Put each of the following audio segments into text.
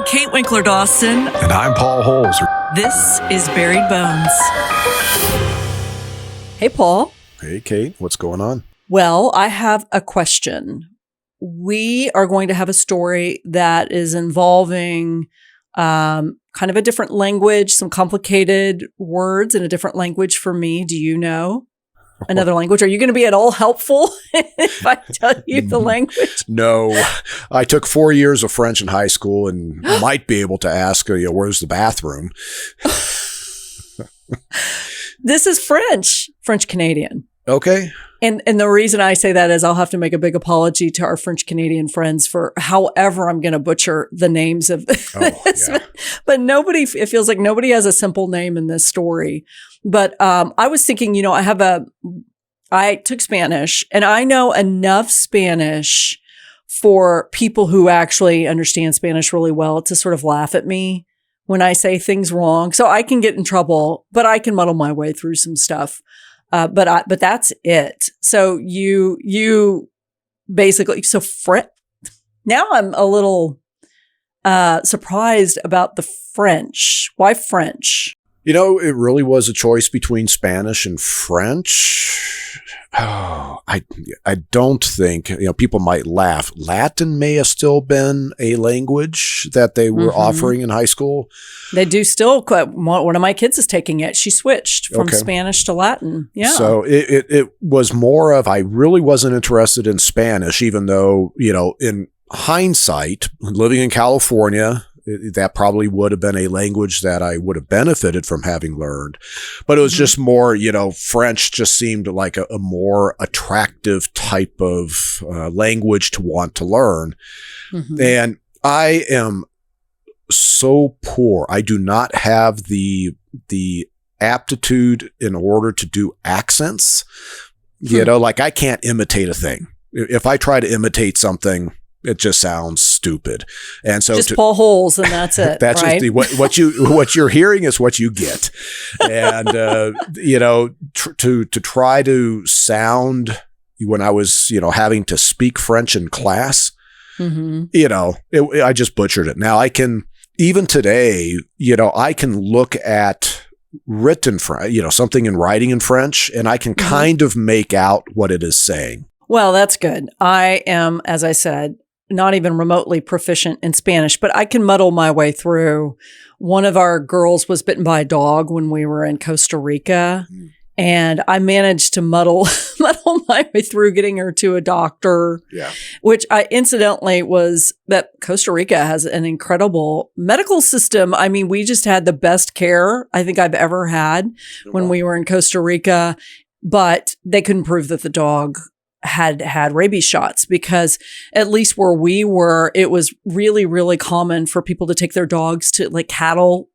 Kate Winkler Dawson. And I'm Paul Holzer. This is Buried Bones. Hey, Paul. Hey, Kate. What's going on? Well, I have a question. We are going to have a story that is involving kind of a different language, some complicated words in a different language for me. Do you know another language? Are you going to be at all helpful if I tell you the language? No. I took 4 years of French in high school and might be able to ask, where's the bathroom? This is French Canadian. Okay. And the reason I say that is I'll have to make a big apology to our French Canadian friends for however I'm going to butcher the names of this. Yeah. But it feels like nobody has a simple name in this story. But I was thinking, I took Spanish and I know enough Spanish for people who actually understand Spanish really well to sort of laugh at me when I say things wrong. So I can get in trouble, but I can muddle my way through some stuff. But that's it. So you basically, now I'm a little, surprised about the French. Why French? It really was a choice between Spanish and French. Oh, I don't think, people might laugh. Latin may have still been a language that they were offering in high school. They do still. One of my kids is taking it. She switched from Spanish to Latin. Yeah. So it was more of, I really wasn't interested in Spanish, even though, in hindsight, living in California, that probably would have been a language that I would have benefited from having learned. But it was just more, French just seemed like a more attractive type of language to want to learn. And I am so poor. I do not have the aptitude in order to do accents. Like I can't imitate a thing. If I try to imitate something, it just sounds stupid. And so just pull holes and that's it. That's right? Just what you're hearing is what you get. And, to try to sound when I was, having to speak French in class, I just butchered it. Now I can, even today, I can look at written French, something in writing in French, and I can kind of make out what it is saying. Well, that's good. I am, as I said, not even remotely proficient in Spanish, but I can muddle my way through. One of our girls was bitten by a dog when we were in Costa Rica, and I managed to muddle my way through getting her to a doctor, which incidentally was that Costa Rica has an incredible medical system. I mean, we just had the best care I think I've ever had when we were in Costa Rica, but they couldn't prove that the dog had rabies shots, because at least where we were, it was really, really common for people to take their dogs to like cattle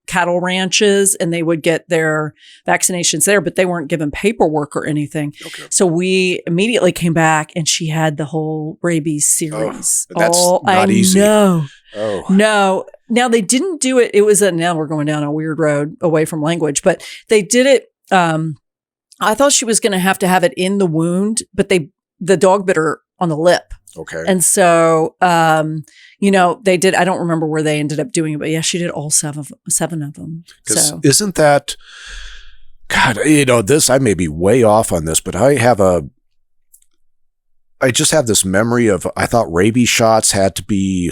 ranches, and they would get their vaccinations there, but they weren't given paperwork or anything. Okay. So we immediately came back and she had the whole rabies series. That's not easy. No. No. Now they didn't do it. It was now we're going down a weird road away from language, but they did it. I thought she was going to have it in the wound, but the dog bit her on the lip. Okay. And so, they did, I don't remember where they ended up doing it, but yeah, she did all seven of them. So isn't that, God, I may be way off on this, but I just have this memory of, I thought rabies shots had to be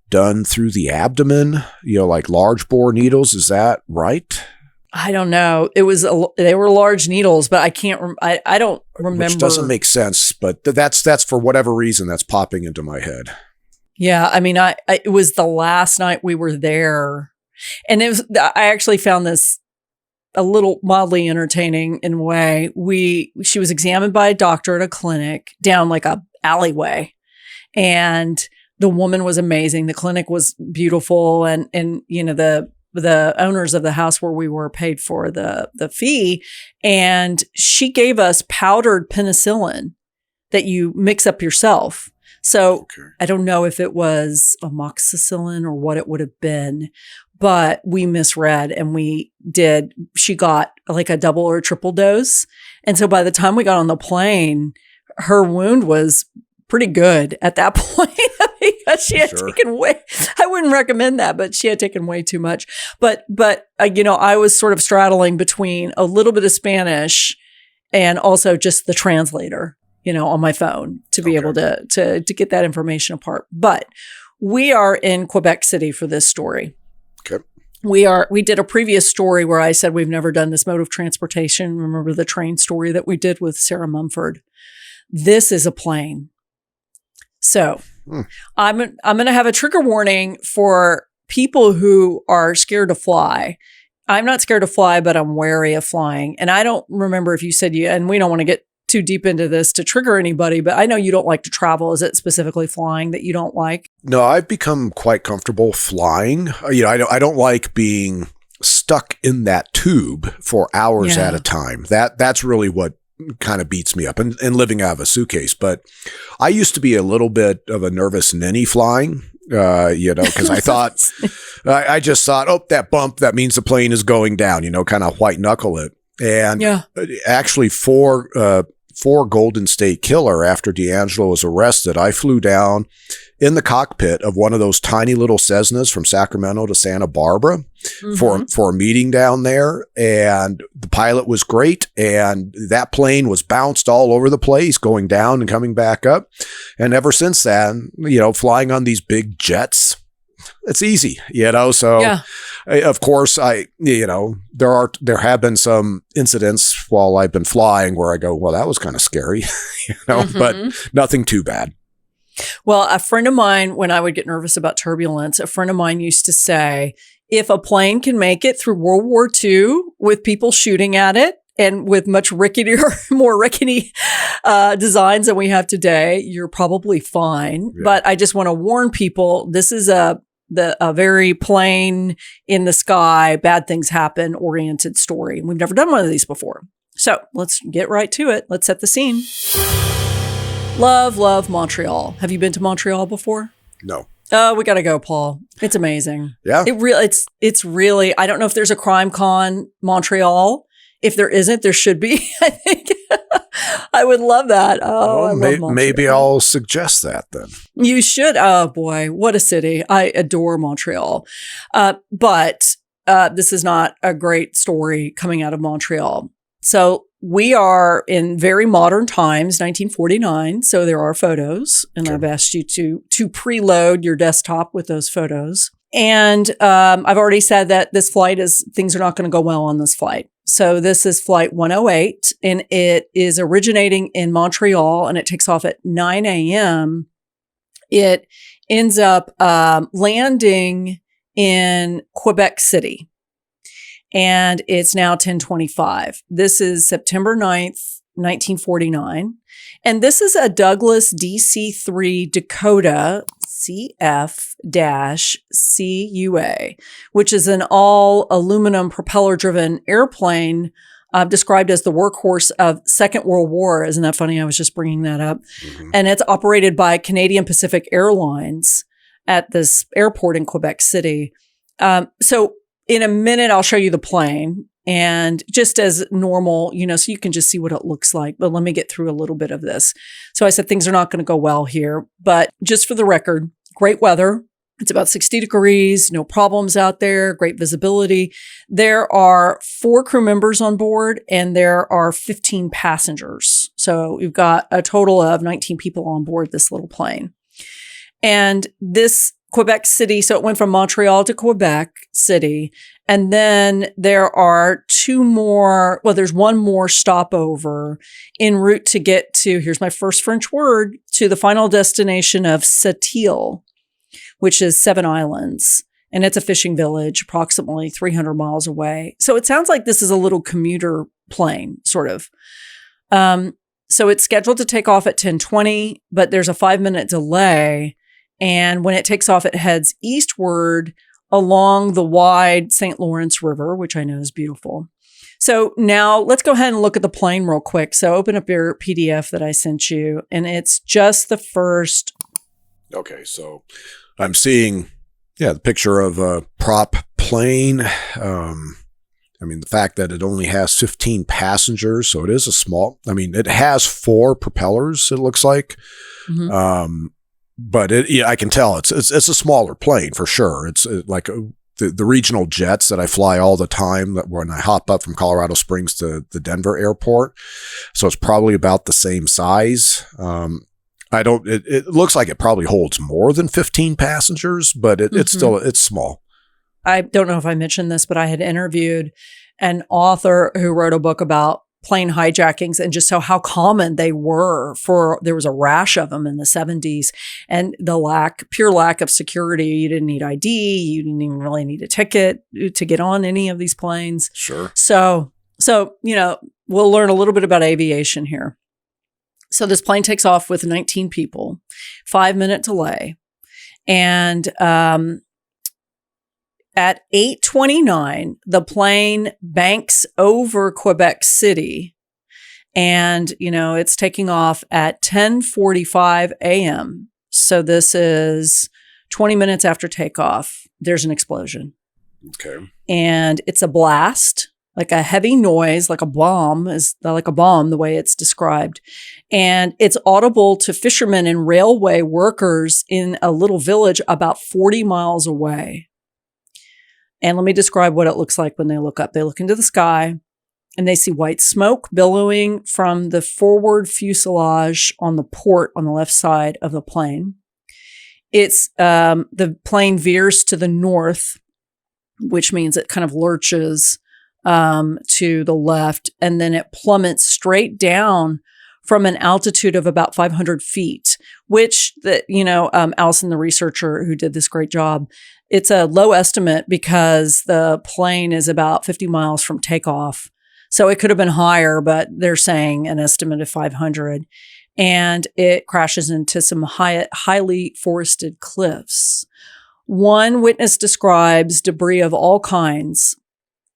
done through the abdomen, like large bore needles. Is that right? I don't know. They were large needles, but I can't, I don't remember. Which doesn't make sense, but that's for whatever reason that's popping into my head. Yeah. I mean, it was the last night we were there, and I actually found this a little mildly entertaining in a way. She was examined by a doctor at a clinic down like a alleyway, and the woman was amazing. The clinic was beautiful, and the owners of the house where we were paid for the fee, and she gave us powdered penicillin that you mix up yourself. So I don't know if it was amoxicillin or what it would have been, but we misread and she got like a double or triple dose. And so by the time we got on the plane, her wound was pretty good at that point. She had taken way, I wouldn't recommend that, but she had taken way too much. But I was sort of straddling between a little bit of Spanish and also just the translator, on my phone to be able to get that information apart. But we are in Quebec City for this story. Okay. We did a previous story where I said we've never done this mode of transportation. Remember the train story that we did with Sarah Mumford? This is a plane. So I'm going to have a trigger warning for people who are scared to fly. I'm not scared to fly, but I'm wary of flying. And I don't remember if you said and we don't want to get too deep into this to trigger anybody, but I know you don't like to travel. Is it specifically flying that you don't like? No, I've become quite comfortable flying. I don't like being stuck in that tube for hours at a time. That's really what kind of beats me up, and living out of a suitcase. But I used to be a little bit of a nervous ninny flying, because I thought, I just thought, oh, that bump, that means the plane is going down, kind of white knuckle it. And actually for Golden State Killer, after D'Angelo was arrested, I flew down in the cockpit of one of those tiny little Cessnas from Sacramento to Santa Barbara for a meeting down there. And the pilot was great. And that plane was bounced all over the place, going down and coming back up. And ever since then, flying on these big jets, it's easy, so of course there have been some incidents while I've been flying where I go, well, that was kind of scary, but nothing too bad. Well, a friend of mine, when I would get nervous about turbulence, a friend of mine used to say, if a plane can make it through World War II with people shooting at it and with much more rickety designs than we have today, you're probably fine. Yeah. But I just want to warn people, this is a very plain in the sky, bad things happen oriented story. We've never done one of these before. So let's get right to it. Let's set the scene. Love Montreal. Have you been to Montreal before? No. Oh, we got to go, Paul. It's amazing. Yeah. It's really, I don't know if there's a crime con Montreal. If there isn't, there should be, I think. I would love that. Oh, I love Montreal. Maybe I'll suggest that then. You should. Oh, boy. What a city. I adore Montreal. But this is not a great story coming out of Montreal. So we are in very modern times, 1949. So there are photos. And I've asked you to preload your desktop with those photos. And I've already said that things are not going to go well on this flight. So this is flight 108, and it is originating in Montreal, and it takes off at 9 a.m. It ends up landing in Quebec City, and it's now 10:25. This is September 9th, 1949. And this is a Douglas DC-3 Dakota CF-CUA, which is an all aluminum propeller driven airplane described as the workhorse of Second World War. Isn't that funny? I was just bringing that up. And it's operated by Canadian Pacific Airlines at this airport in Quebec City. So in a minute, I'll show you the plane. And just as normal, so you can just see what it looks like. But let me get through a little bit of this. So I said things are not going to go well here. But just for the record, great weather. It's about 60 degrees, no problems out there, great visibility. There are 4 crew members on board and there are 15 passengers. So we've got a total of 19 people on board this little plane. And this Quebec City, so it went from Montreal to Quebec City. And then there are there's one more stopover en route to get to, here's my first French word, to the final destination of Sept-Îles, which is 7 islands. And it's a fishing village approximately 300 miles away. So it sounds like this is a little commuter plane, sort of. So it's scheduled to take off at 10:20, but there's a 5-minute delay. And when it takes off, it heads eastward along the wide St. Lawrence River, which I know is beautiful. So now let's go ahead and look at the plane real quick. So open up your PDF that I sent you, and it's just the first. Okay, so I'm seeing, the picture of a prop plane. The fact that it only has 15 passengers, so it is it has 4 propellers, it looks like. But I can tell it's a smaller plane for sure. It's like the regional jets that I fly all the time when I hop up from Colorado Springs to the Denver airport. So it's probably about the same size. It looks like it probably holds more than 15 passengers, but it's small. I don't know if I mentioned this, but I had interviewed an author who wrote a book about plane hijackings and just how common they were. There was a rash of them in the 70s, and the pure lack of security. You didn't need ID. You didn't even really need a ticket to get on any of these planes. Sure. So, we'll learn a little bit about aviation here. So this plane takes off with 19 people, 5-minute delay. And, at 8:29, the plane banks over Quebec City, and, it's taking off at 10:45 a.m. So this is 20 minutes after takeoff. There's an explosion. Okay. And it's a blast, like a heavy noise, like a bomb, the way it's described. And it's audible to fishermen and railway workers in a little village about 40 miles away. And let me describe what it looks like when they look up. They look into the sky and they see white smoke billowing from the forward fuselage on the port on the left side of the plane. It's the plane veers to the north, which means it kind of lurches to the left, and then it plummets straight down from an altitude of about 500 feet, which Allison, the researcher who did this great job, it's a low estimate because the plane is about 50 miles from takeoff. So it could have been higher, but they're saying an estimate of 500. And it crashes into some highly forested cliffs. One witness describes debris of all kinds,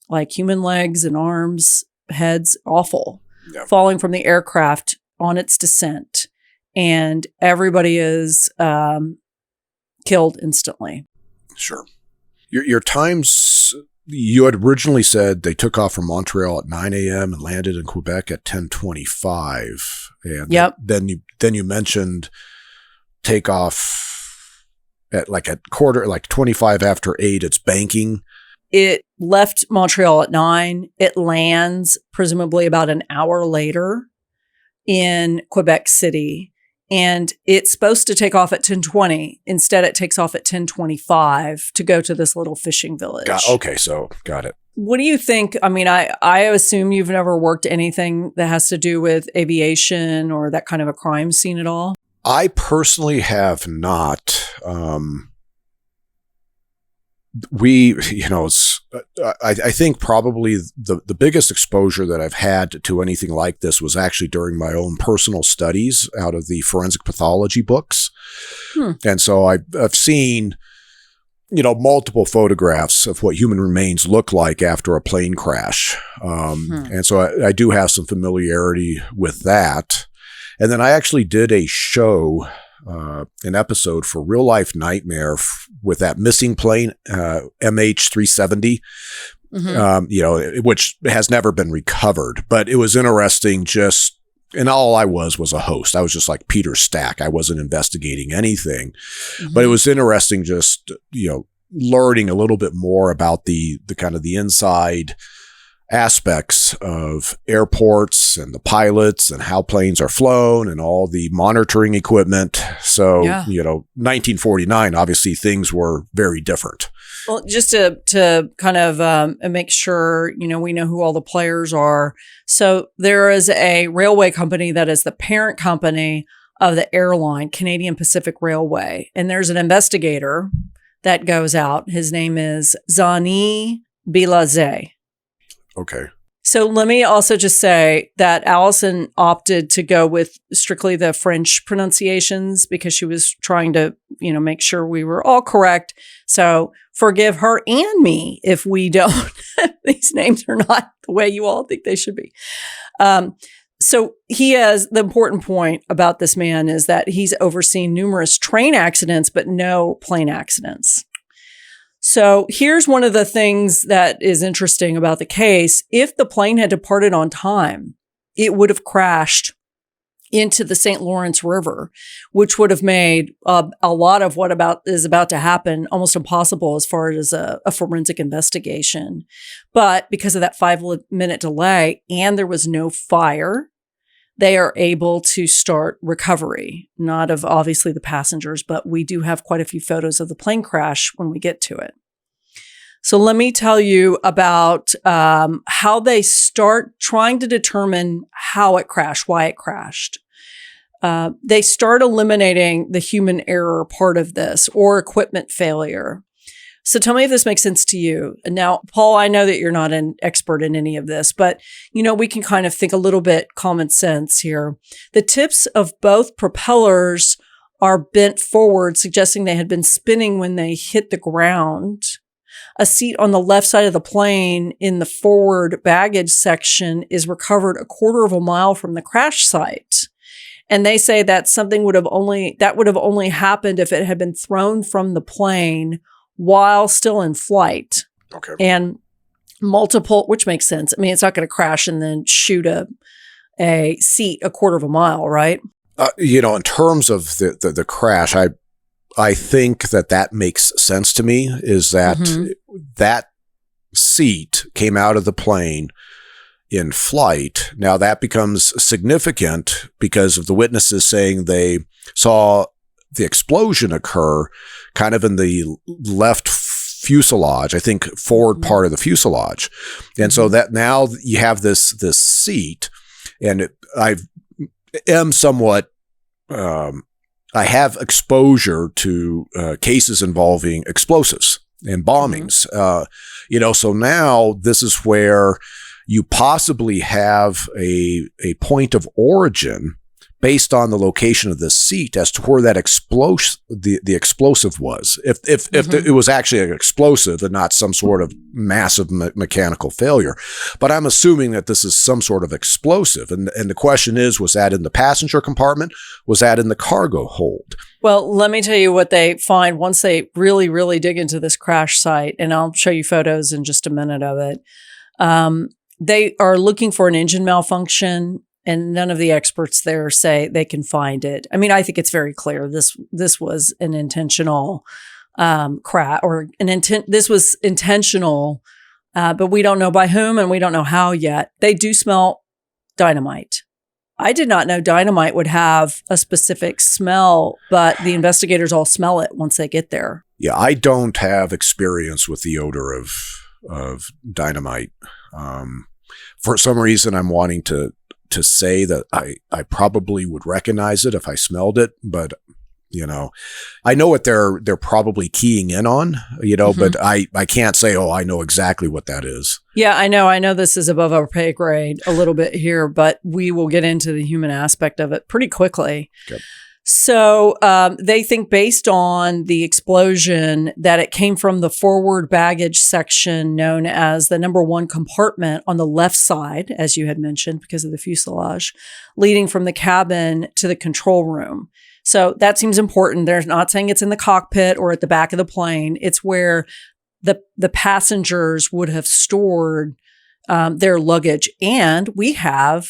like human legs and arms, heads, awful, falling from the aircraft on its descent. And everybody is killed instantly. Sure. Your times, you had originally said they took off from Montreal at 9 a.m. and landed in Quebec at 10:25. And then you mentioned takeoff at 25 after 8, it's banking. It left Montreal at 9. It lands presumably about an hour later in Quebec City. And it's supposed to take off at 10:20. Instead, it takes off at 10:25 to go to this little fishing village. Got it. What do you think? I mean, I assume you've never worked anything that has to do with aviation or that kind of a crime scene at all? I personally have not. I think probably the biggest exposure that I've had to anything like this was actually during my own personal studies out of the forensic pathology books. And so I've seen, multiple photographs of what human remains look like after a plane crash. And so I do have some familiarity with that. And then I actually did a show, an episode for Real Life Nightmare with that missing plane, MH370, which has never been recovered. But it was interesting and all I was a host. I was just like Peter Stack. I wasn't investigating anything. But it was interesting just, learning a little bit more about the kind of the inside aspects of airports and the pilots and how planes are flown and all the monitoring equipment. So, 1949, obviously things were very different. Well, just to kind of make sure, we know who all the players are. So there is a railway company that is the parent company of the airline, Canadian Pacific Railway. And there's an investigator that goes out. His name is Zani Bilaze. Okay. So let me also just say that Allison opted to go with strictly the French pronunciations because she was trying to, make sure we were all correct. So forgive her and me if we don't, these names are not the way you all think they should be. So he has, the important point about this man is that he's overseen numerous train accidents, but no plane accidents. So here's one of the things that is interesting about the case. If the plane had departed on time, it would have crashed into the St. Lawrence River, which would have made a lot of what is about to happen almost impossible as far as a forensic investigation. But because of that 5-minute delay and there was no fire, they are able to start recovery, not of obviously the passengers, but we do have quite a few photos of the plane crash when we get to it. So let me tell you about how they start trying to determine how it crashed, why it crashed. They start eliminating the human error part of this or equipment failure. So tell me if this makes sense to you. Now, Paul, I know that you're not an expert in any of this, but we can kind of think a little bit common sense here. The tips of both propellers are bent forward, suggesting they had been spinning when they hit the ground. A seat on the left side of the plane in the forward baggage section is recovered a quarter of a mile from the crash site. And they say that something would have only happened if it had been thrown from the plane while still in flight. Okay. And multiple, which makes sense. I mean, it's not going to crash and then shoot a seat a quarter of a mile, right? In terms of the crash, I think that makes sense to me, is that that seat came out of the plane in flight. Now that becomes significant because of the witnesses saying they saw the explosion occur kind of in the left fuselage, I think forward part of the fuselage. And so that now you have this seat, and I am somewhat, I have exposure to cases involving explosives and bombings. So now this is where you possibly have a point of origin based on the location of the seat as to where that the explosive was. If it was actually an explosive and not some sort of massive mechanical failure. But I'm assuming that this is some sort of explosive. And the question is, was that in the passenger compartment? Was that in the cargo hold? Well, let me tell you what they find once they really, really dig into this crash site. And I'll show you photos in just a minute of it. They are looking for an engine malfunction, and none of the experts there say they can find it. I mean, I think it's very clear this was an intentional crash, or this was intentional, but we don't know by whom and we don't know how yet. They do smell dynamite. I did not know dynamite would have a specific smell, but the investigators all smell it once they get there. Yeah, I don't have experience with the odor of dynamite. For some reason, I'm wanting to say that I probably would recognize it if I smelled it, but I know what they're probably keying in on, but I can't say, I know exactly what that is. Yeah, I know this is above our pay grade a little bit here, but we will get into the human aspect of it pretty quickly. Okay. So they think, based on the explosion, that it came from the forward baggage section known as the number 1 compartment on the left side, as you had mentioned, because of the fuselage, leading from the cabin to the control room. So that seems important. They're not saying it's in the cockpit or at the back of the plane. It's where the passengers would have stored their luggage. And we have,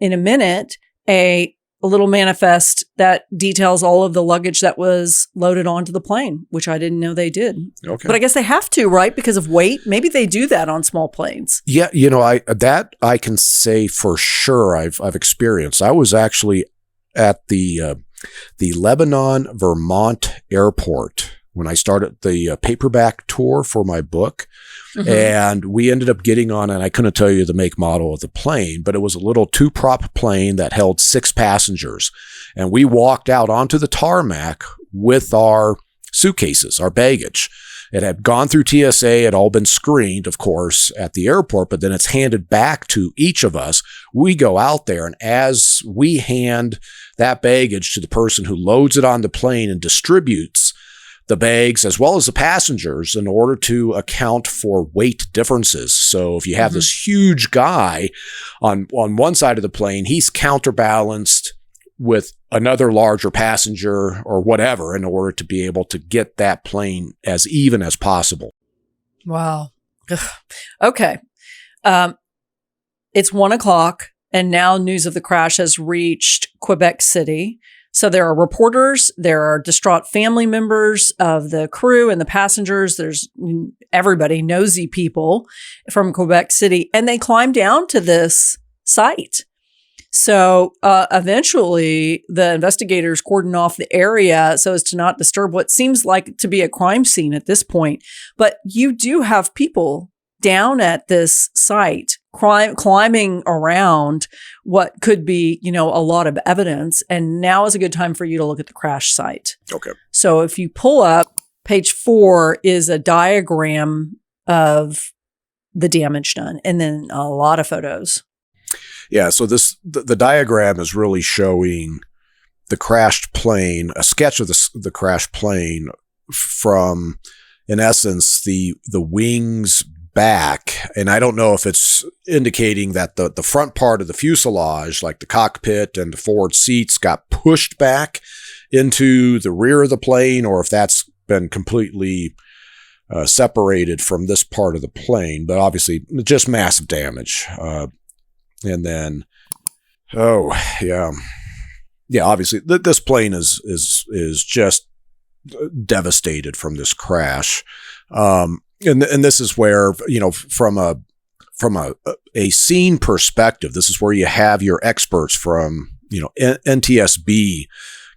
in a minute, a little manifest that details all of the luggage that was loaded onto the plane, which I didn't know they did. Okay. But I guess they have to, right? Because of weight. Maybe they do that on small planes. Yeah, I can say for sure I've experienced. I was actually at the Lebanon, Vermont airport when I started the paperback tour for my book. And we ended up getting on, and I couldn't tell you the make model of the plane, but it was a little 2-prop plane that held 6 passengers. And we walked out onto the tarmac with our suitcases, our baggage. It had gone through TSA, it had all been screened, of course, at the airport, but then it's handed back to each of us. We go out there, and as we hand that baggage to the person who loads it on the plane and distributes the bags as well as the passengers in order to account for weight differences. So if you have this huge guy on one side of the plane, he's counterbalanced with another larger passenger or whatever in order to be able to get that plane as even as possible. Wow. Okay. It's 1:00 And now news of the crash has reached Quebec City. So there are reporters, there are distraught family members of the crew and the passengers. There's everybody, nosy people from Quebec City, and they climb down to this site. So eventually the investigators cordon off the area so as to not disturb what seems like to be a crime scene at this point. But you do have people down at this site climbing around what could be, a lot of evidence. And now is a good time for you to look at the crash site. Okay. So if you pull up, page 4 is a diagram of the damage done and then a lot of photos. Yeah. So the diagram is really showing the crashed plane, a sketch of the crashed plane from, in essence, the wings back. And I don't know if it's indicating that the front part of the fuselage, like the cockpit and the forward seats, got pushed back into the rear of the plane, or if that's been completely separated from this part of the plane. But obviously, just massive damage. And then, obviously, this plane is just devastated from this crash. And this is where, from a scene perspective, this is where you have your experts from, NTSB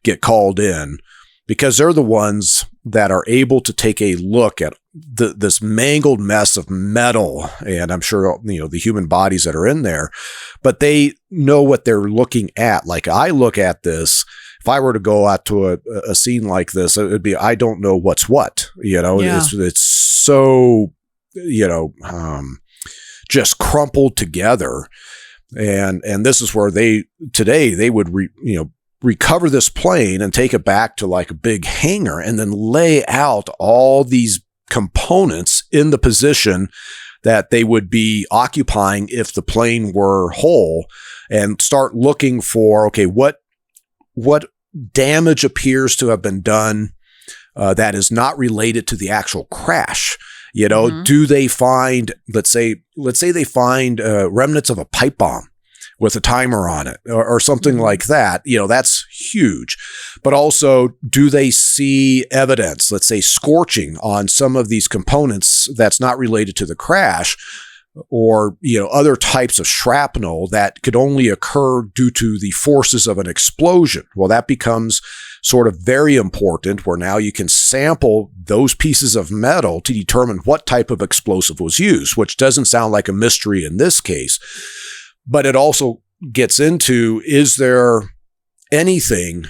get called in, because they're the ones that are able to take a look at this mangled mess of metal. And I'm sure, the human bodies that are in there, but they know what they're looking at. Like I look at this, if I were to go out to a scene like this, it would be, I don't know what's what, it's so, just crumpled together. And this is where they would, recover this plane and take it back to like a big hangar and then lay out all these components in the position that they would be occupying if the plane were whole, and start looking for, okay, what damage appears to have been done that is not related to the actual crash. Do they find, let's say they find remnants of a pipe bomb with a timer on it or something like that, that's huge. But also, do they see evidence, let's say scorching on some of these components that's not related to the crash, or, other types of shrapnel that could only occur due to the forces of an explosion? Well, that becomes sort of very important, where now you can sample those pieces of metal to determine what type of explosive was used, which doesn't sound like a mystery in this case. But it also gets into, is there anything,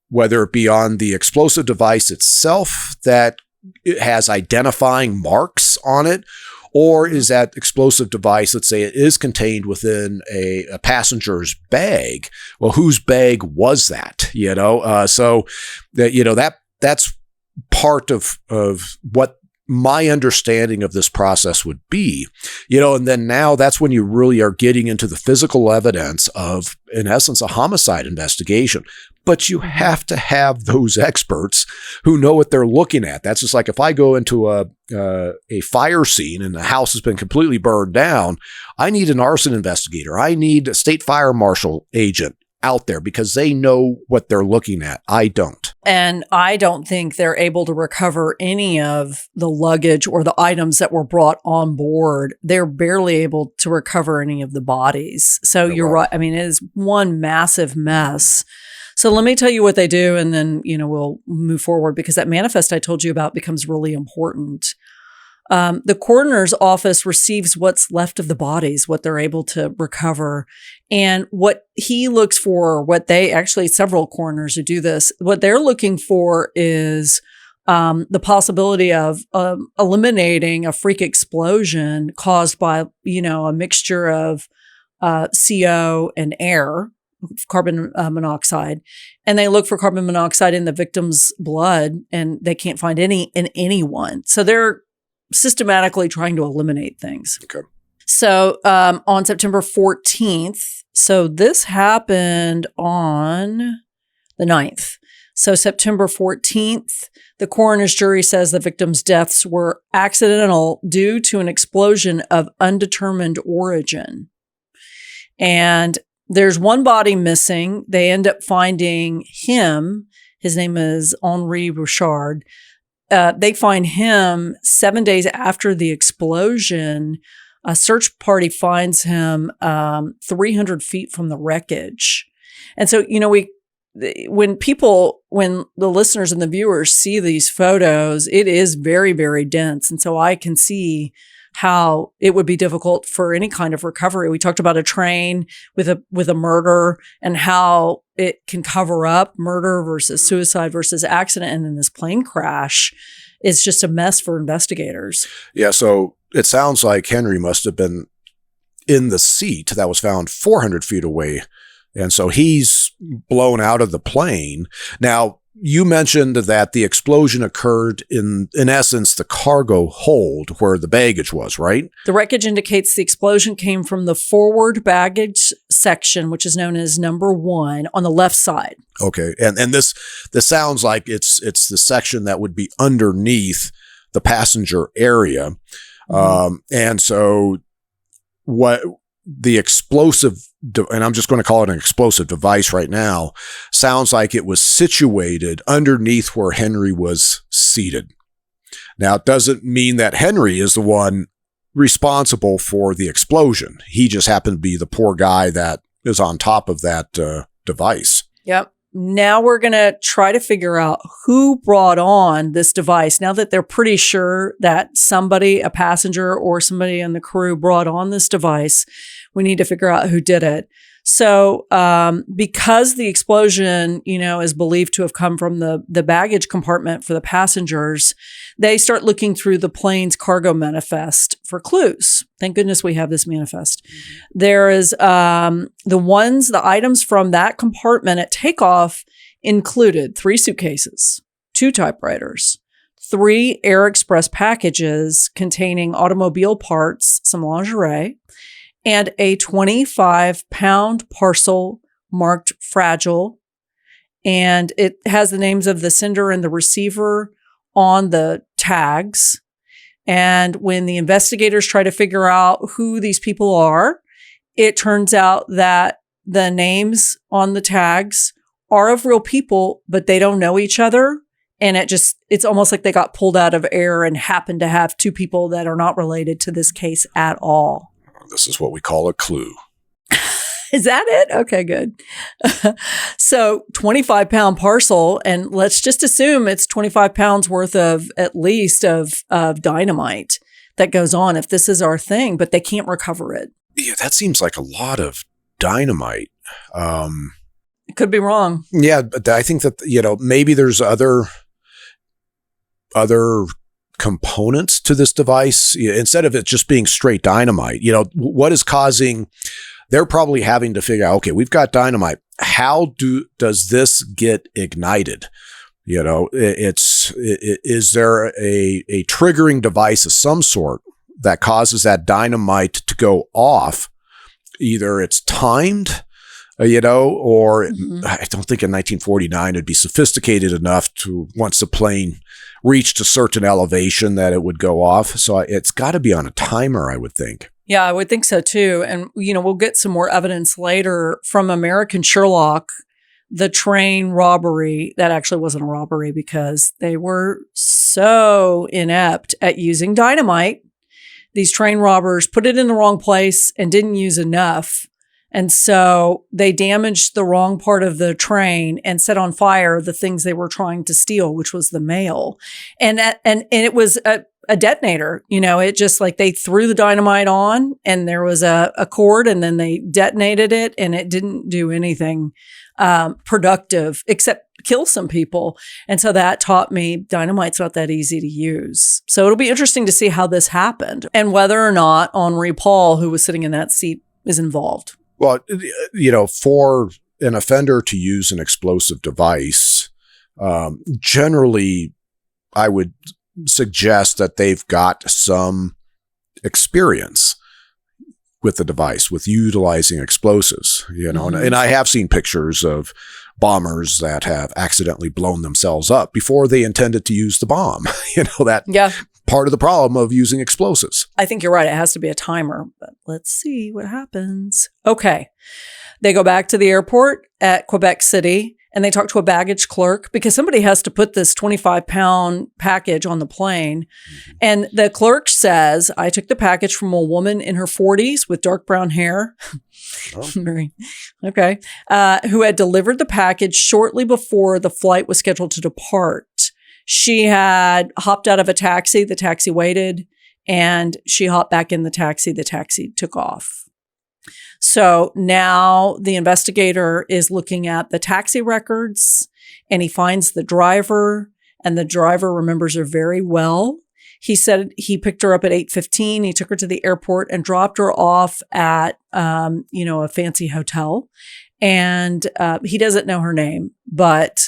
whether it be on the explosive device itself, that it has identifying marks on it, or is that explosive device, let's say it is contained within a passenger's bag? Well, whose bag was that? So that, that's part of what my understanding of this process would be, and then now that's when you really are getting into the physical evidence of, in essence, a homicide investigation. But you have to have those experts who know what they're looking at. That's just like if I go into a fire scene and the house has been completely burned down, I need an arson investigator. I need a state fire marshal agent out there because they know what they're looking at. I don't. And I don't think they're able to recover any of the luggage or the items that were brought on board. They're barely able to recover any of the bodies. So you're right. I mean, it is one massive mess. So let me tell you what they do, and then, we'll move forward, because that manifest I told you about becomes really important. The coroner's office receives what's left of the bodies, what they're able to recover. And what he looks for, several coroners who do this, what they're looking for is the possibility of eliminating a freak explosion caused by, a mixture of CO and air, carbon monoxide. And they look for carbon monoxide in the victim's blood, and they can't find any in anyone. So they're systematically trying to eliminate things. Okay. So on September 14th, so this happened on the 9th. So September 14th, the coroner's jury says the victim's deaths were accidental due to an explosion of undetermined origin. And There's one body missing. They end up finding him. His name is Henri Bouchard. They find him 7 days after the explosion. A search party finds him 300 feet from the wreckage. And so, when the listeners and the viewers see these photos, it is very, very dense. And so I can see how it would be difficult for any kind of recovery. We talked about a train with a murder and how it can cover up murder versus suicide versus accident. And then this plane crash is just a mess for investigators. Yeah. So it sounds like Henry must have been in the seat that was found 400 feet away. And so he's blown out of the plane. Now, you mentioned that the explosion occurred in essence, the cargo hold where the baggage was, right? The wreckage indicates the explosion came from the forward baggage section, which is known as number 1 on the left side. Okay. And this sounds like it's the section that would be underneath the passenger area. Mm-hmm. And so what the explosive, and I'm just going to call it an explosive device right now, sounds like it was situated underneath where Henry was seated. Now, it doesn't mean that Henry is the one responsible for the explosion. He just happened to be the poor guy that is on top of that device. Yep. Now we're going to try to figure out who brought on this device. Now that they're pretty sure that somebody, a passenger or somebody in the crew brought on this device, we need to figure out who did it. So, because the explosion, is believed to have come from the baggage compartment for the passengers, they start looking through the plane's cargo manifest for clues. Thank goodness we have this manifest. There is, the items from that compartment at takeoff included 3 suitcases, 2 typewriters, 3 Air Express packages containing automobile parts, some lingerie, and a 25-pound parcel marked fragile. And it has the names of the sender and the receiver on the tags. And when the investigators try to figure out who these people are, it turns out that the names on the tags are of real people, but they don't know each other. And it's almost like they got pulled out of air and happened to have 2 people that are not related to this case at all. This is what we call a clue. Is that it? Okay, good. So 25-pound parcel, and let's just assume it's 25 pounds worth of at least of dynamite that goes on if this is our thing, but they can't recover it. Yeah, that seems like a lot of dynamite. It could be wrong. Yeah, but I think that, maybe there's other components to this device instead of it just being straight dynamite. What is causing, they're probably having to figure out, okay, we've got dynamite. How does this get ignited? Is there a triggering device of some sort that causes that dynamite to go off? Either it's timed, or I don't think in 1949 it'd be sophisticated enough to, once the plane reached a certain elevation, that it would go off. So it's got to be on a timer, I would think. Yeah, I would think so too. And, we'll get some more evidence later from American Sherlock, the train robbery. That actually wasn't a robbery because they were so inept at using dynamite. These train robbers put it in the wrong place and didn't use enough. And so they damaged the wrong part of the train and set on fire the things they were trying to steal, which was the mail. And it was a detonator. It just like they threw the dynamite on and there was a cord and then they detonated it and it didn't do anything productive except kill some people. And so that taught me dynamite's not that easy to use. So it'll be interesting to see how this happened and whether or not Henri Paul, who was sitting in that seat, is involved. Well, for an offender to use an explosive device, generally, I would suggest that they've got some experience with the device, with utilizing explosives, and I have seen pictures of bombers that have accidentally blown themselves up before they intended to use the bomb. Part of the problem of using explosives. I think you're right. It has to be a timer, but let's see what happens. Okay. They go back to the airport at Quebec City and they talk to a baggage clerk because somebody has to put this 25-pound package on the plane. And the clerk says, I took the package from a woman in her 40s with dark brown hair. Oh. Okay. Who had delivered the package shortly before the flight was scheduled to depart. She had hopped out of a taxi. The taxi waited and she hopped back in the taxi. The taxi took off. So now the investigator is looking at the taxi records and he finds the driver, and the driver remembers her very well. He said he picked her up at 8:15. He took her to the airport and dropped her off at, a fancy hotel. And he doesn't know her name, but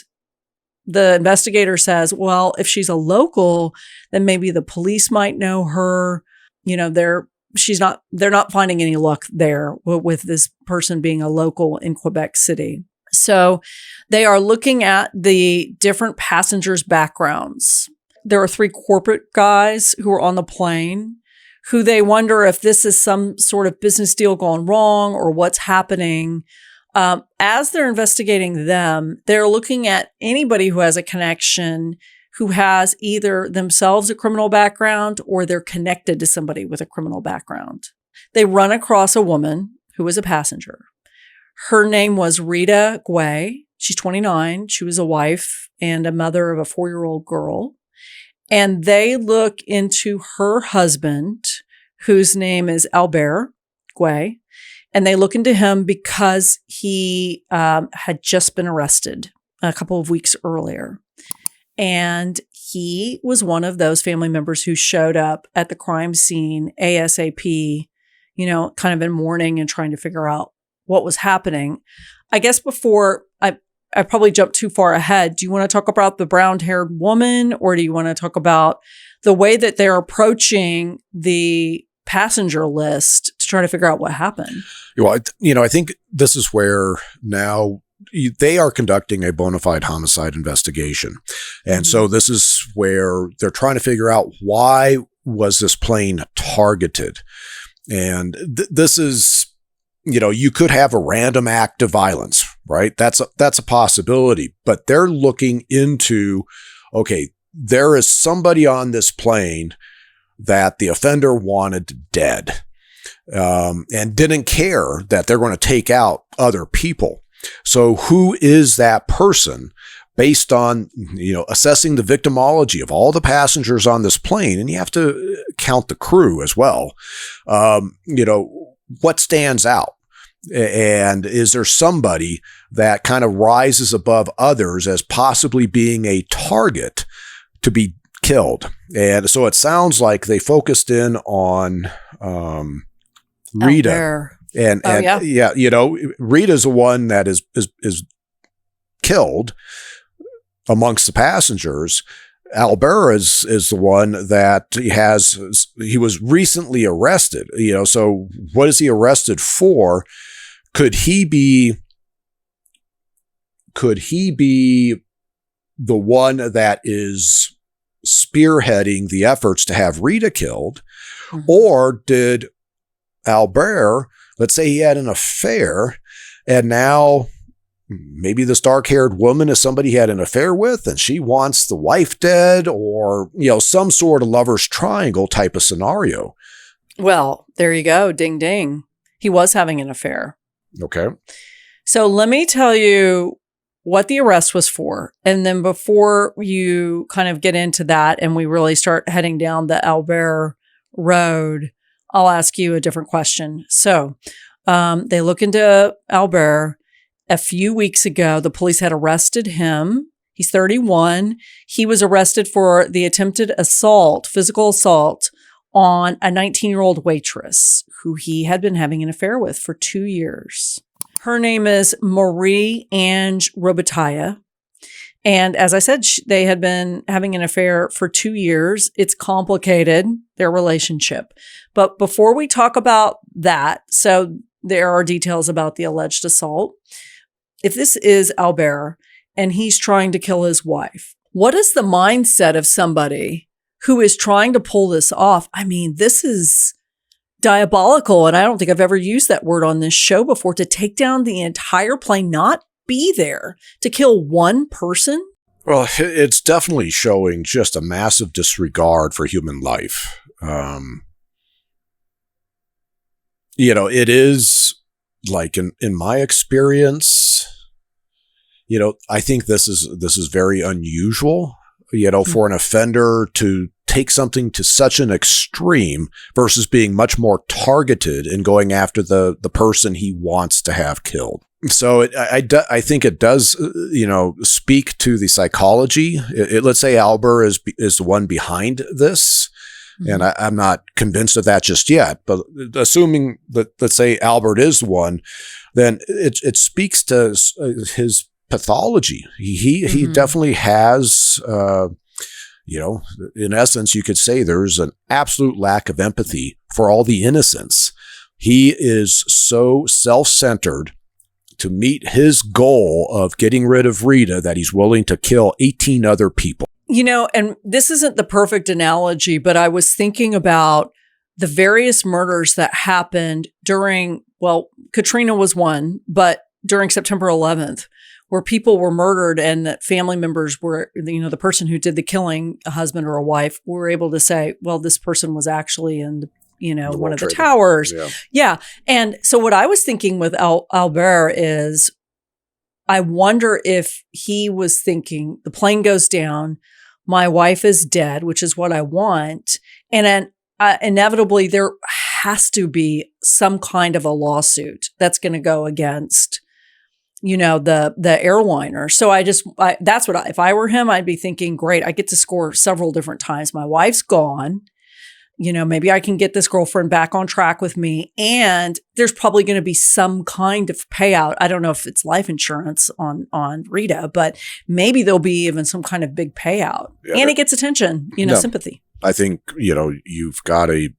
the investigator says, well, if she's a local, then maybe the police might know her. They're not finding any luck there with this person being a local in Quebec City. So they are looking at the different passengers' backgrounds. There are 3 corporate guys who are on the plane who they wonder if this is some sort of business deal gone wrong or what's happening. As they're investigating them, they're looking at anybody who has a connection, who has either themselves a criminal background or they're connected to somebody with a criminal background. They run across a woman who was a passenger. Her name was Rita Guay. She's 29. She was a wife and a mother of a 4-year-old girl. And they look into her husband, whose name is Albert Guay. And they look into him because he had just been arrested a couple of weeks earlier. And he was one of those family members who showed up at the crime scene ASAP, kind of in mourning and trying to figure out what was happening. I guess before I probably jumped too far ahead. Do you want to talk about the brown-haired woman, or do you want to talk about the way that they're approaching the passenger list to try to figure out what happened? Well, I think this is where now they are conducting a bona fide homicide investigation. And so this is where they're trying to figure out, why was this plane targeted? And this is, you could have a random act of violence, right? That's a possibility, but they're looking into, okay, there is somebody on this plane that the offender wanted dead, and didn't care that they're going to take out other people. So who is that person, based on, assessing the victimology of all the passengers on this plane? And you have to count the crew as well. What stands out? And is there somebody that kind of rises above others as possibly being a target to be killed? And so it sounds like they focused in on Rita. Albert. And Rita's the one that is killed amongst the passengers. Albert is the one that he was recently arrested. So what is he arrested for? Could he be the one that is spearheading the efforts to have Rita killed? Mm-hmm. Or did Albert, let's say he had an affair, and now maybe this dark-haired woman is somebody he had an affair with and she wants the wife dead, or, some sort of lover's triangle type of scenario. Well, there you go. Ding, ding. He was having an affair. Okay. So let me tell you what the arrest was for. And then before you kind of get into that and we really start heading down the Albert road, I'll ask you a different question. So they look into Albert. A few weeks ago, the police had arrested him. He's 31. He was arrested for the attempted assault, physical assault, on a 19-year-old waitress who he had been having an affair with for 2 years. Her name is Marie-Ange Robitaille. And as I said, they had been having an affair for 2 years. It's complicated, their relationship. But before we talk about that, so there are details about the alleged assault. If this is Albert and he's trying to kill his wife, what is the mindset of somebody who is trying to pull this off? I mean, this is diabolical. And I don't think I've ever used that word on this show before, to take down the entire plane, not be there, to kill one person. Well, it's definitely showing just a massive disregard for human life. It is like in my experience, I think this is very unusual, for an offender to take something to such an extreme versus being much more targeted in going after the person he wants to have killed. So I think it does, speak to the psychology. Let's say Albert is the one behind this. Mm-hmm. And I'm not convinced of that just yet, but assuming that, let's say Albert is the one, then it speaks to his pathology. He definitely has, in essence, you could say there's an absolute lack of empathy for all the innocents. He is so self-centered to meet his goal of getting rid of Rita that he's willing to kill 18 other people. And this isn't the perfect analogy, but I was thinking about the various murders that happened Katrina was one, but during September 11th, where people were murdered and that family members were, the person who did the killing, a husband or a wife, were able to say, well, this person was actually in one of the towers. Yeah. And so what I was thinking with Albert is, I wonder if he was thinking, the plane goes down, my wife is dead, which is what I want. And then inevitably there has to be some kind of a lawsuit that's going to go against, the airliner. So that's what if I were him, I'd be thinking, great, I get to score several different times. My wife's gone. Maybe I can get this girlfriend back on track with me. And there's probably going to be some kind of payout. I don't know if it's life insurance on Rita, but maybe there'll be even some kind of big payout. Yeah, and it gets attention, sympathy. I think, you've got a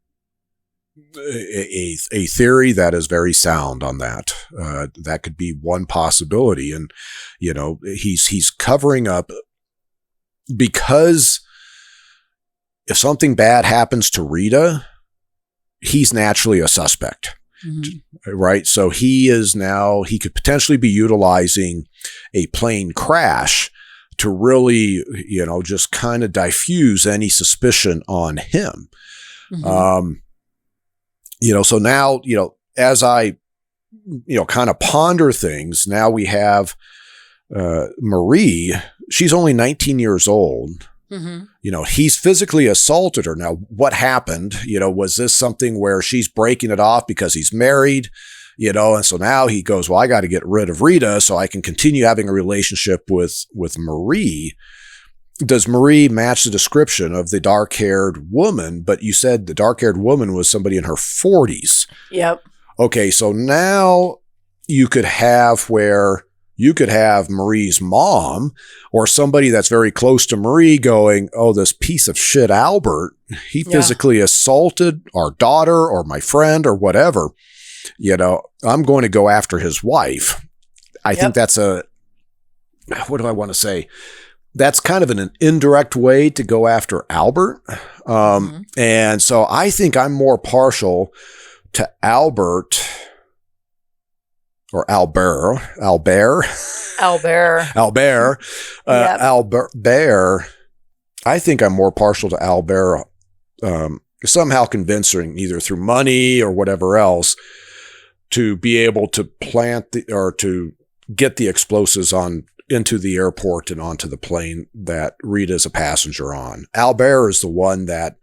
theory that is very sound on that. That could be one possibility. And, he's covering up because if something bad happens to Rita, he's naturally a suspect, right? So he could potentially be utilizing a plane crash to really, just kind of diffuse any suspicion on him. So now, as I, kind of ponder things, now we have Marie. She's only 19 years old. He's physically assaulted her. Now, what happened? Was this something where she's breaking it off because he's married? And so now he goes, well, I got to get rid of Rita so I can continue having a relationship with Marie. Does Marie match the description of the dark-haired woman? But you said the dark-haired woman was somebody in her 40s. Yep. Okay, so now you could have Marie's mom or somebody that's very close to Marie going, oh, this piece of shit, Albert, he physically assaulted our daughter or my friend or whatever. I'm going to go after his wife. I think that's what do I want to say? That's kind of an indirect way to go after Albert. And so I think I'm more partial to Albert. Or Albert. Albert. I think I'm more partial to Albert, somehow convincing either through money or whatever else to be able to to get the explosives into the airport and onto the plane that Rita's a passenger on. Albert is the one that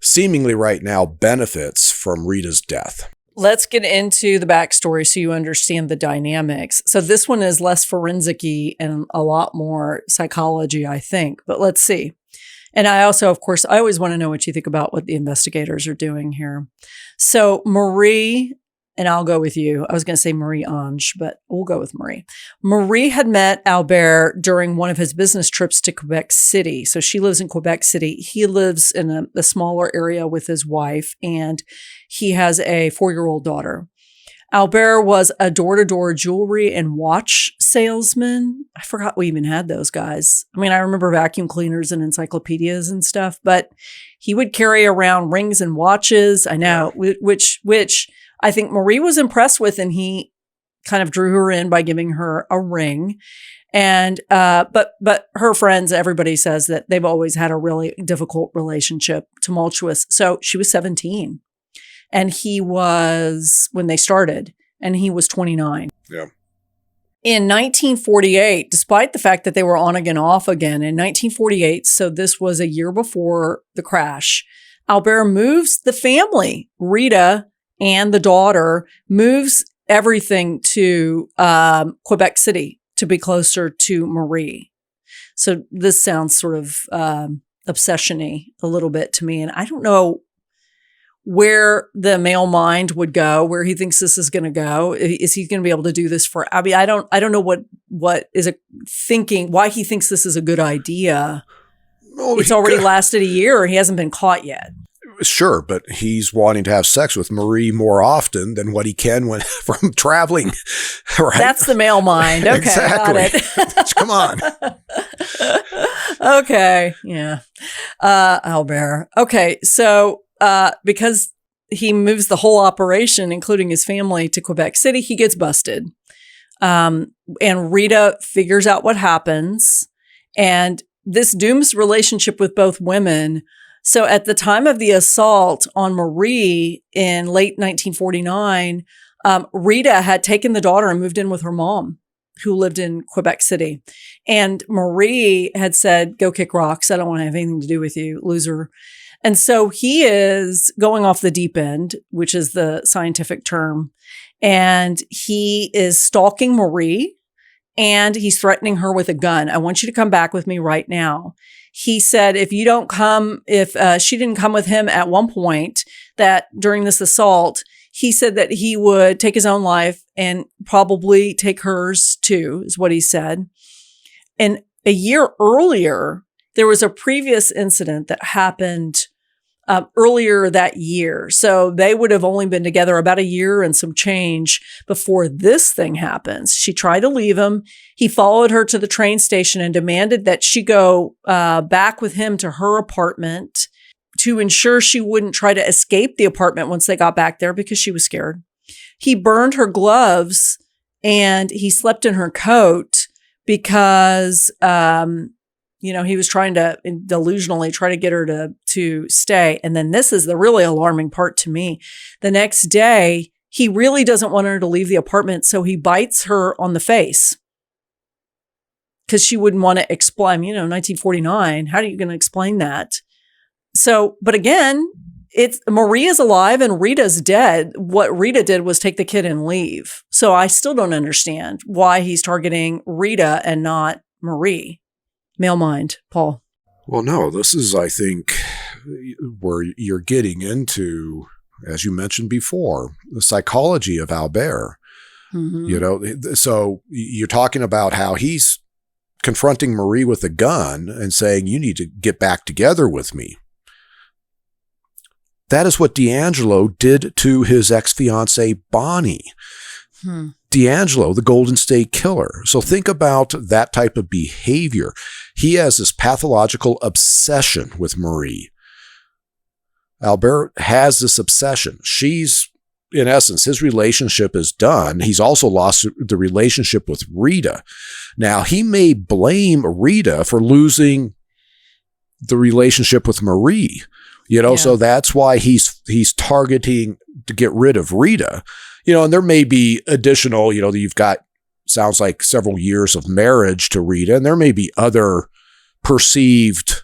seemingly right now benefits from Rita's death. Let's get into the backstory so you understand the dynamics. So this one is less forensic-y and a lot more psychology, I think. But let's see. And I also, of course, I always want to know what you think about what the investigators are doing here. So Marie, and I'll go with you. I was going to say Marie-Ange, but we'll go with Marie. Marie had met Albert during one of his business trips to Quebec City. So she lives in Quebec City. He lives in a smaller area with his wife, and he has a 4-year-old daughter. Albert was a door-to-door jewelry and watch salesman. I forgot we even had those guys. I mean, I remember vacuum cleaners and encyclopedias and stuff, but he would carry around rings and watches. I know, which I think Marie was impressed with, and he kind of drew her in by giving her a ring. And, but her friends, everybody says that they've always had a really difficult relationship, tumultuous. So she was 17 and he was, when they started, and he was 29. Yeah. In 1948, despite the fact that they were on again, off again, in 1948, so this was a year before the crash, Albert moves the family, Rita and the daughter, moves everything to Quebec City to be closer to Marie. So this sounds sort of obsession-y a little bit to me. And I don't know where the male mind would go, where he thinks this is going to go. Is he going to be able to do this for Abby? I don't know what is it thinking, why he thinks this is a good idea. Well, it's already lasted a year. He hasn't been caught yet. Sure, but he's wanting to have sex with Marie more often than what he can when from traveling. Right? That's the male mind. Okay, exactly. Got it. Come on. Okay, yeah. Albert. Okay, so because he moves the whole operation, including his family, to Quebec City, he gets busted. And Rita figures out what happens. And this dooms relationship with both women. So at the time of the assault on Marie in late 1949, Rita had taken the daughter and moved in with her mom, who lived in Quebec City. And Marie had said, go kick rocks. I don't want to have anything to do with you, loser. And so he is going off the deep end, which is the scientific term. And he is stalking Marie and he's threatening her with a gun. I want you to come back with me right now. He said, if you don't come, if she didn't come with him at one point, that during this assault, he said that he would take his own life and probably take hers too, is what he said. And a year earlier, there was a previous incident that happened earlier that year. So they would have only been together about a year and some change before this thing happens. She tried to leave him. He followed her to the train station and demanded that she go back with him to her apartment to ensure she wouldn't try to escape the apartment once they got back there because she was scared. He burned her gloves and he slept in her coat because he was trying to delusionally try to get her to stay. And then this is the really alarming part to me. The next day, he really doesn't want her to leave the apartment. So he bites her on the face because she wouldn't want to explain, 1949. How are you going to explain that? So, but again, it's Maria's alive and Rita's dead. What Rita did was take the kid and leave. So I still don't understand why he's targeting Rita and not Marie. Male mind, Paul. Well, no, this is, I think, where you're getting into, as you mentioned before, the psychology of Albert. Mm-hmm. So you're talking about how he's confronting Marie with a gun and saying, you need to get back together with me. That is what D'Angelo did to his ex-fiancée, Bonnie. D'Angelo, the Golden State Killer. So think about that type of behavior. He has this pathological obsession with Marie. Albert has this obsession. She's, in essence, his relationship is done. He's also lost the relationship with Rita. Now, he may blame Rita for losing the relationship with Marie. So that's why he's targeting to get rid of Rita. And there may be additional, you've got, sounds like several years of marriage to Rita, and there may be other perceived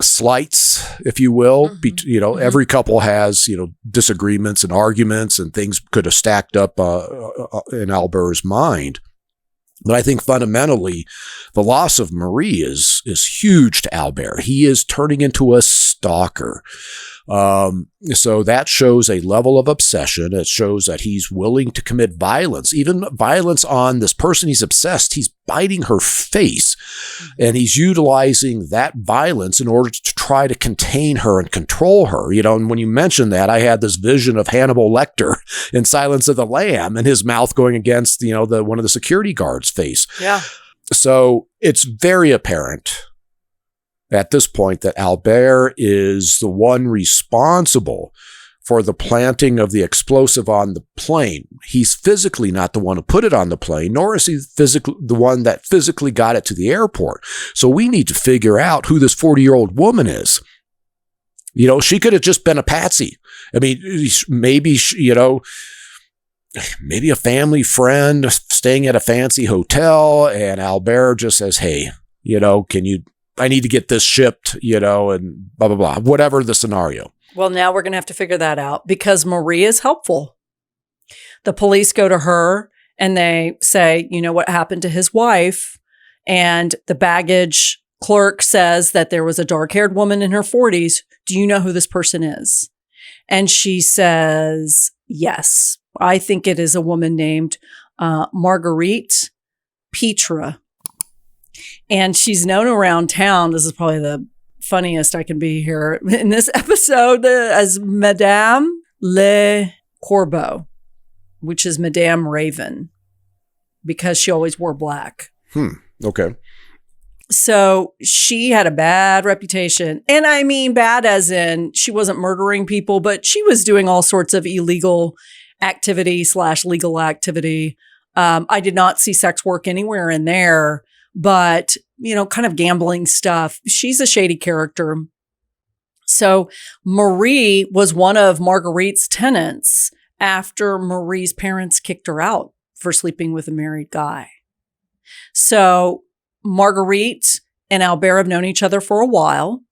slights, if you will. Mm-hmm. Every couple has, disagreements and arguments and things could have stacked up in Albert's mind. But I think fundamentally, the loss of Marie is huge to Albert. He is turning into a stalker. So that shows a level of obsession. It shows that he's willing to commit violence, even violence on this person he's obsessed. He's biting her face, and he's utilizing that violence in order to try to contain her and control her. And when you mentioned that, I had this vision of Hannibal Lecter in Silence of the Lamb and his mouth going against, one of the security guards' face. Yeah. So it's very apparent at this point that Albert is the one responsible for the planting of the explosive on the plane. He's physically not the one who put it on the plane, nor is he the one that physically got it to the airport. So we need to figure out who this 40-year-old woman is. She could have just been a patsy. I mean, maybe a family friend staying at a fancy hotel, and Albert just says, hey, I need to get this shipped, and blah, blah, blah, whatever the scenario. Well, now we're going to have to figure that out because Marie is helpful. The police go to her and they say, what happened to his wife? And the baggage clerk says that there was a dark-haired woman in her 40s. Do you know who this person is? And she says, yes, I think it is a woman named Marguerite Petra. And she's known around town. This is probably the funniest I can be here in this episode as Madame Le Corbeau, which is Madame Raven, because she always wore black. Okay. So she had a bad reputation. And I mean bad as in she wasn't murdering people, but she was doing all sorts of illegal activity / legal activity. I did not see sex work anywhere in there, but kind of gambling stuff. She's a shady character. So Marie was one of Marguerite's tenants after Marie's parents kicked her out for sleeping with a married guy. So Marguerite and Albert have known each other for a while.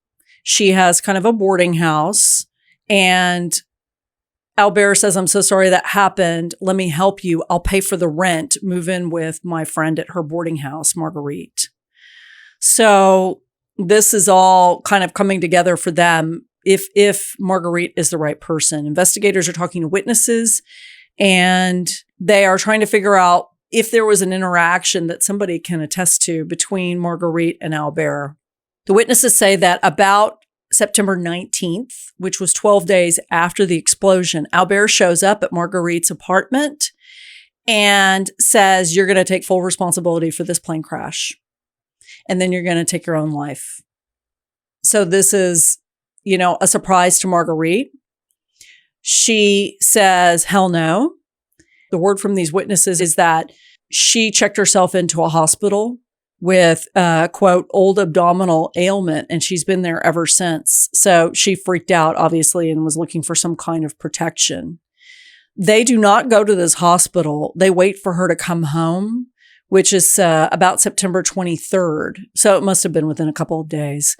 She has kind of a boarding house, and Albert says, I'm so sorry that happened. Let me help you. I'll pay for the rent. Move in with my friend at her boarding house, Marguerite. So this is all kind of coming together for them if Marguerite is the right person. Investigators are talking to witnesses, and they are trying to figure out if there was an interaction that somebody can attest to between Marguerite and Albert. The witnesses say that about September 19th, which was 12 days after the explosion, Albert shows up at Marguerite's apartment and says, you're going to take full responsibility for this plane crash. And then you're going to take your own life. So this is, a surprise to Marguerite. She says, hell no. The word from these witnesses is that she checked herself into a hospital with quote, old abdominal ailment, and she's been there ever since. So she freaked out, obviously, and was looking for some kind of protection. They do not go to this hospital. They wait for her to come home, which is about September 23rd. So it must have been within a couple of days.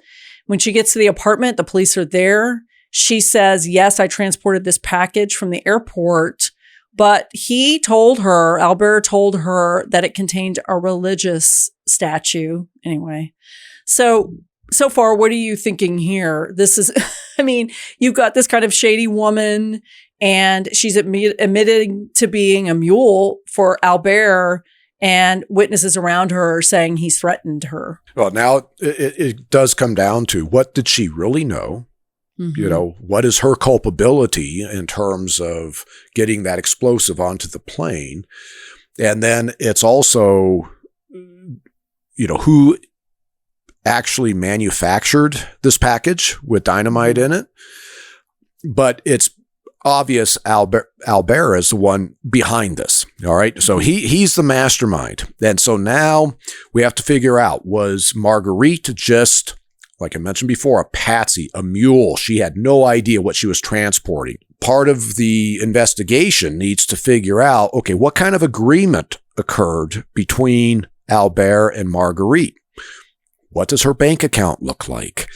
When she gets to the apartment, the police are there. She says, yes, I transported this package from the airport, but Albert told her that it contained a religious statue. Anyway, so far, what are you thinking here? This is, you've got this kind of shady woman, and she's admitting to being a mule for Albert, and witnesses around her are saying he's threatened her. Well, now it does come down to, what did she really know? Mm-hmm. What is her culpability in terms of getting that explosive onto the plane? And then it's also, who actually manufactured this package with dynamite in it. But it's obvious Albert is the one behind this. All right. So he's the mastermind. And so now we have to figure out, was Marguerite just, like I mentioned before, a patsy, a mule? She had no idea what she was transporting. Part of the investigation needs to figure out, okay, what kind of agreement occurred between Albert and Marguerite? What does her bank account look like?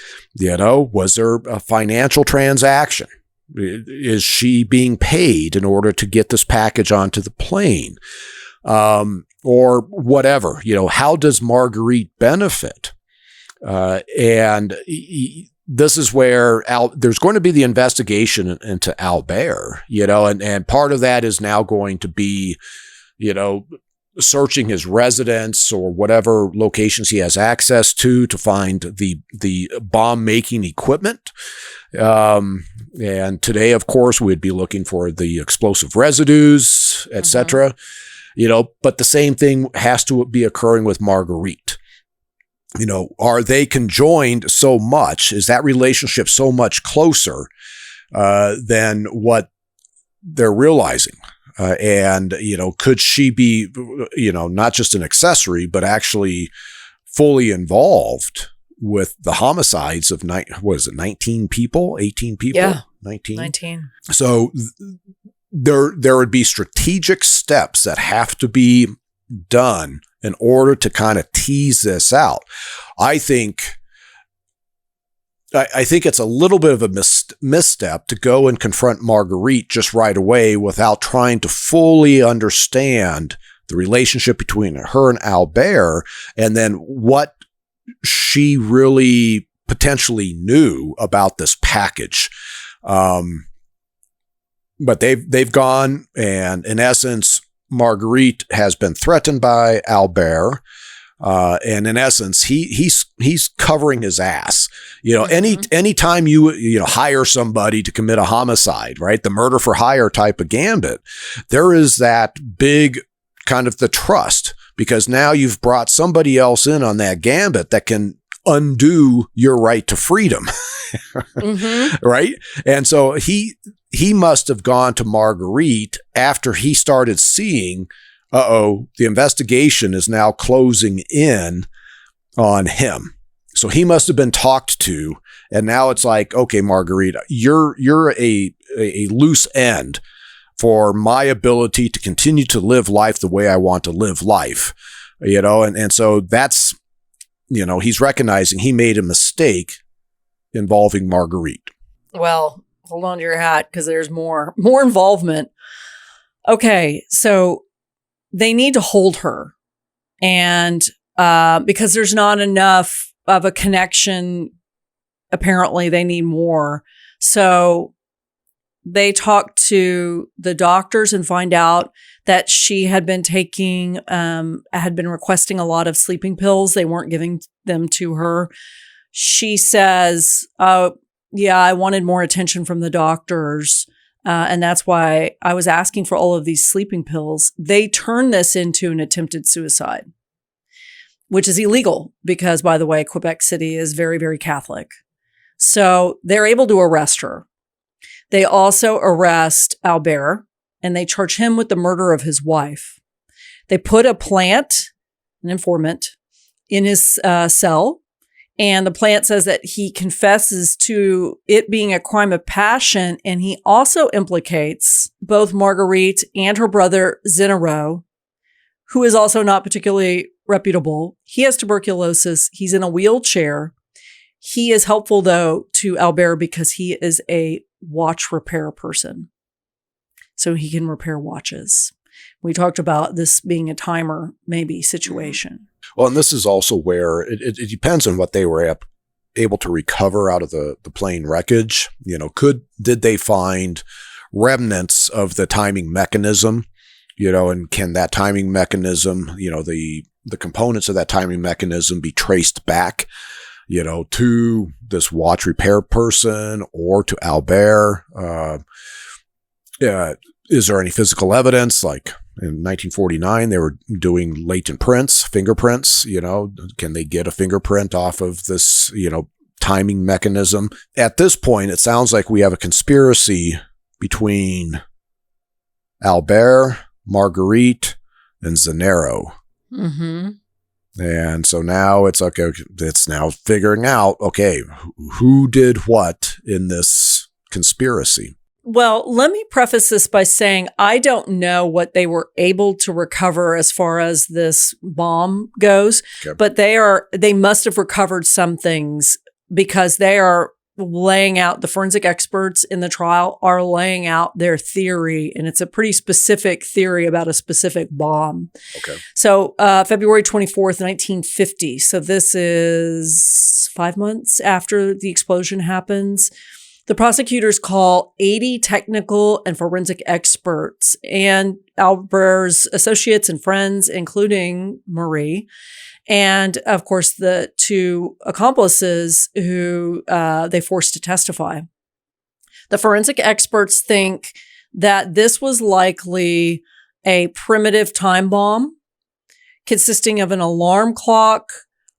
Was there a financial transaction? Is she being paid in order to get this package onto the plane? Or whatever, how does Marguerite benefit? And this is where there's going to be the investigation into Albert, and part of that is now going to be, searching his residence or whatever locations he has access to find the bomb making equipment. And today, of course, we'd be looking for the explosive residues, etc. But the same thing has to be occurring with Marguerite. Are they conjoined so much? Is that relationship so much closer than what they're realizing? And could she be, not just an accessory, but actually fully involved with the homicides of 19 people, 18 people? Yeah. 19. So there would be strategic steps that have to be done in order to kind of tease this out. I think it's a little bit of a misstep to go and confront Marguerite just right away without trying to fully understand the relationship between her and Albert, and then what she really potentially knew about this package. But they've gone, and in essence, Marguerite has been threatened by Albert. And in essence, he's covering his ass. Anytime you hire somebody to commit a homicide, right? The murder for hire type of gambit, there is that big kind of the trust, because now you've brought somebody else in on that gambit that can undo your right to freedom. Right? And so he must have gone to Marguerite after he started seeing, the investigation is now closing in on him. So he must have been talked to, and now it's like, okay, Marguerite, you're a loose end for my ability to continue to live life the way I want to live life, and so that's, he's recognizing he made a mistake involving Marguerite. Well, hold on to your hat, because there's more involvement. Okay, so they need to hold her, and because there's not enough of a connection, apparently they need more. So they talk to the doctors and find out that she had been requesting a lot of sleeping pills. They weren't giving them to her. She says, yeah, I wanted more attention from the doctors. And that's why I was asking for all of these sleeping pills. They turn this into an attempted suicide, which is illegal because, by the way, Quebec City is very, very Catholic. So they're able to arrest her. They also arrest Albert, and they charge him with the murder of his wife. They put an informant, in his cell. And the plant says that he confesses to it being a crime of passion. And he also implicates both Marguerite and her brother, Zenaro, who is also not particularly reputable. He has tuberculosis. He's in a wheelchair. He is helpful, though, to Albert because he is a watch repair person. So he can repair watches. We talked about this being a timer, maybe, situation. Well, and this is also where it depends on what they were able to recover out of the plane wreckage. Did they find remnants of the timing mechanism, and can that timing mechanism, the components of that timing mechanism be traced back, to this watch repair person or to Albert? Is there any physical evidence? Like in 1949, they were doing latent fingerprints, can they get a fingerprint off of this, timing mechanism? At this point, it sounds like we have a conspiracy between Albert, Marguerite, and Zenaro. Mm-hmm. And so now it's okay. It's now figuring out, okay, who did what in this conspiracy? Well, let me preface this by saying I don't know what they were able to recover as far as this bomb goes, okay. But they must have recovered some things because they are laying out, the forensic experts in the trial are laying out their theory, and it's a pretty specific theory about a specific bomb. Okay. So February 24th, 1950. So this is 5 months after the explosion happens. The prosecutors call 80 technical and forensic experts and Albert's associates and friends, including Marie, and of course the 2 accomplices who they forced to testify. The forensic experts think that this was likely a primitive time bomb consisting of an alarm clock,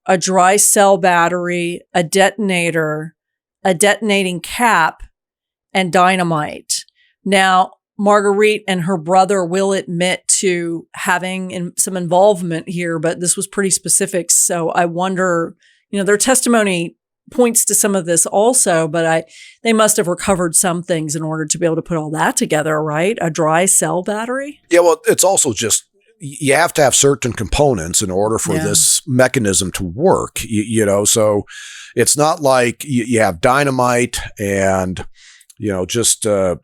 a dry cell battery, a detonator, a detonating cap, and dynamite. Now, Marguerite and her brother will admit to having some involvement here, but this was pretty specific. So I wonder, their testimony points to some of this also, but they must have recovered some things in order to be able to put all that together, right? A dry cell battery? Yeah, well, it's also just, you have to have certain components in order for this mechanism to work, so it's not like you have dynamite and, just, det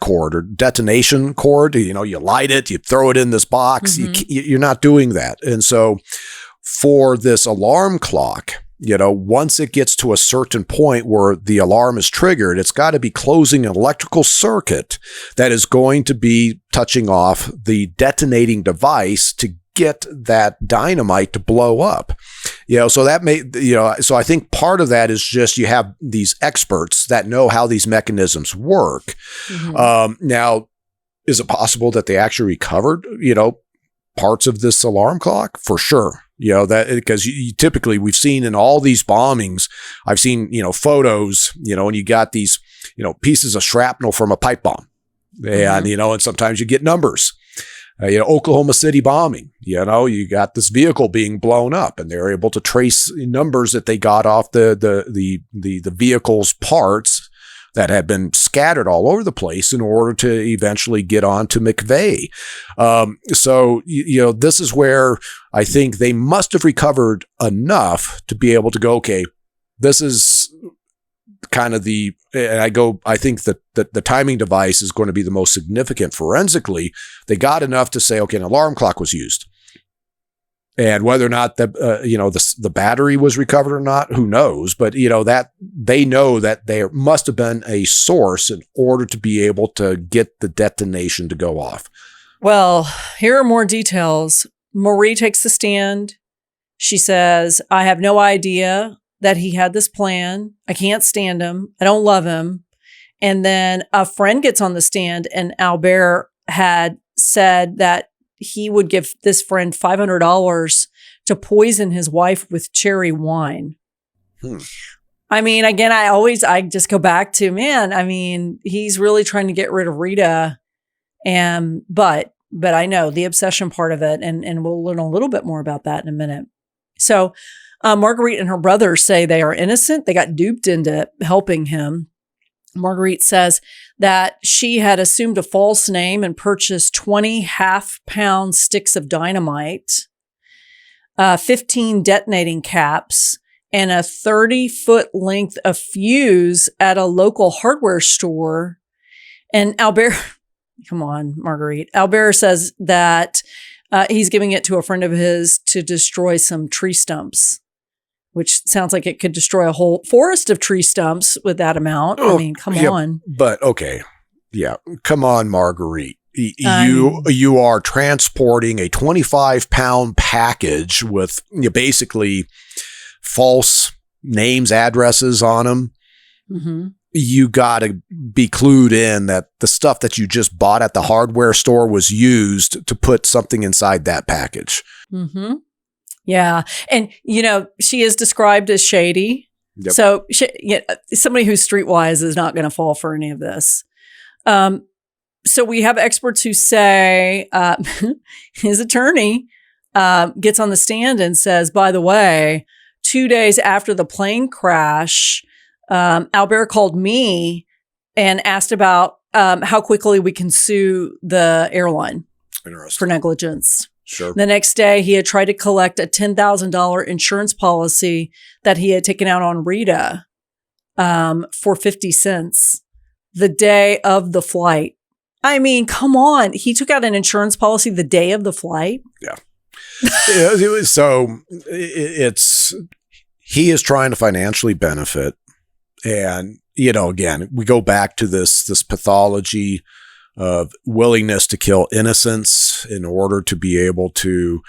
cord or detonation cord, you light it, you throw it in this box, you're not doing that. And so for this alarm clock, once it gets to a certain point where the alarm is triggered, it's got to be closing an electrical circuit that is going to be touching off the detonating device to get that dynamite to blow up. So that so I think part of that is just you have these experts that know how these mechanisms work. Now, is it possible that they actually recovered, parts of this alarm clock? For sure. That because typically we've seen in all these bombings, I've seen, photos, and you got these, pieces of shrapnel from a pipe bomb and, and sometimes you get numbers. Oklahoma City bombing, you got this vehicle being blown up and they're able to trace numbers that they got off the vehicle's parts that had been scattered all over the place in order to eventually get on to McVeigh. So this is where I think they must have recovered enough to be able to go, okay, this is kind of I think that the timing device is going to be the most significant forensically. They got enough to say, okay, an alarm clock was used. And whether or not the battery was recovered or not, who knows? But that they know that there must have been a source in order to be able to get the detonation to go off. Well, here are more details. Marie takes the stand. She says, "I have no idea that he had this plan. I can't stand him. I don't love him." And then a friend gets on the stand, and Albert had said that he would give this friend $500 to poison his wife with cherry wine. I mean, again, I just go back to, he's really trying to get rid of Rita. But I know the obsession part of it, and we'll learn a little bit more about that in a minute. So Marguerite and her brother say they are innocent. They got duped into helping him. Marguerite says that she had assumed a false name and purchased 20 half-pound sticks of dynamite, 15 detonating caps, and a 30-foot length of fuse at a local hardware store. And Albert, come on, Marguerite. Albert says that he's giving it to a friend of his to destroy some tree stumps, which sounds like it could destroy a whole forest of tree stumps with that amount. Come on. But okay. Yeah. Come on, Marguerite. You are transporting a 25-pound package with basically false names, addresses on them. Mm-hmm. You got to be clued in that the stuff that you just bought at the hardware store was used to put something inside that package. Mm-hmm. Yeah. And, she is described as shady. Yep. So somebody who's streetwise is not going to fall for any of this. So we have experts who say his attorney gets on the stand and says, by the way, 2 days after the plane crash, Albert called me and asked about how quickly we can sue the airline for negligence. Sure. The next day, he had tried to collect a $10,000 insurance policy that he had taken out on Rita for 50 cents the day of the flight. Come on. He took out an insurance policy the day of the flight? Yeah. So he is trying to financially benefit And, again, we go back to this pathology of willingness to kill innocents in order to be able to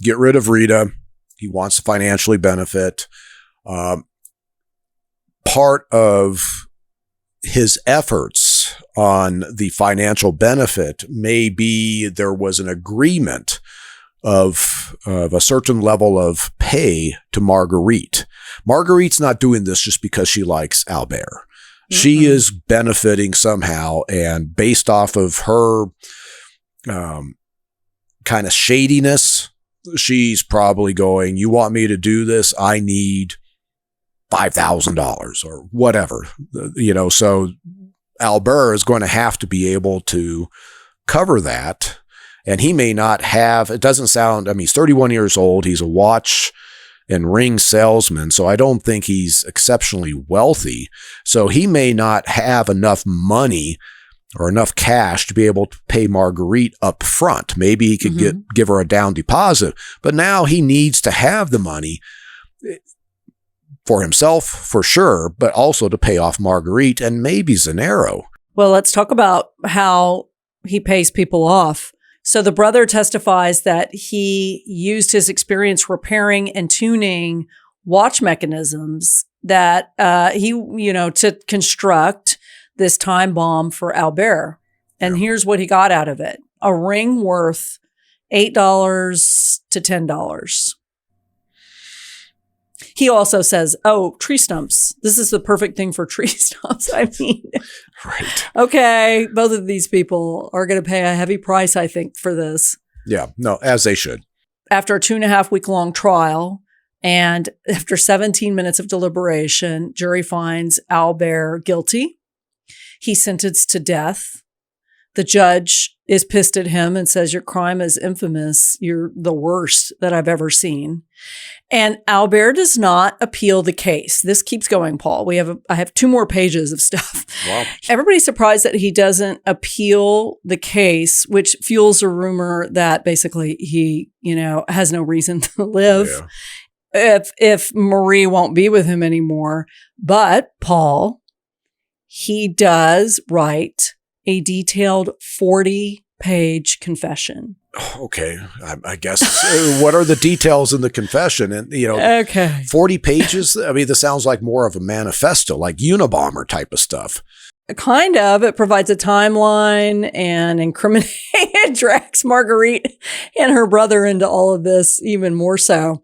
get rid of Rita. He wants to financially benefit. Part of his efforts on the financial benefit may be there was an agreement of a certain level of pay to Marguerite. Marguerite's not doing this just because she likes Albert. Mm-hmm. She is benefiting somehow, and based off of her kind of shadiness, she's probably going, you want me to do this? I need $5,000 or whatever, so Albert is going to have to be able to cover that. And he may not have, it doesn't sound, he's 31 years old. He's a watch and ring salesman. So I don't think he's exceptionally wealthy. So he may not have enough money or enough cash to be able to pay Marguerite up front. Maybe he could give her a down deposit, but now he needs to have the money for himself, for sure, but also to pay off Marguerite and maybe Zanero. Well, let's talk about how he pays people off. So the brother testifies that he used his experience repairing and tuning watch mechanisms that to construct this time bomb for Albert. And here's what he got out of it. A ring worth $8 to $10. He also says, tree stumps. This is the perfect thing for tree stumps. Right. Okay, both of these people are going to pay a heavy price, I think, for this. Yeah, no, as they should. After a 2.5-week-long trial and after 17 minutes of deliberation, jury finds Albert guilty. He's sentenced to death. The judge is pissed at him and says, your crime is infamous. You're the worst that I've ever seen. And Albert does not appeal the case. This keeps going, Paul. I have 2 more pages of stuff. Wow. Everybody's surprised that he doesn't appeal the case, which fuels a rumor that basically he, has no reason to live if Marie won't be with him anymore. But Paul, he does write a detailed 40-page confession. Okay, I guess. What are the details in the confession? And, okay. 40 pages? This sounds like more of a manifesto, like Unabomber type of stuff. Kind of. It provides a timeline and it drags Marguerite and her brother into all of this even more so.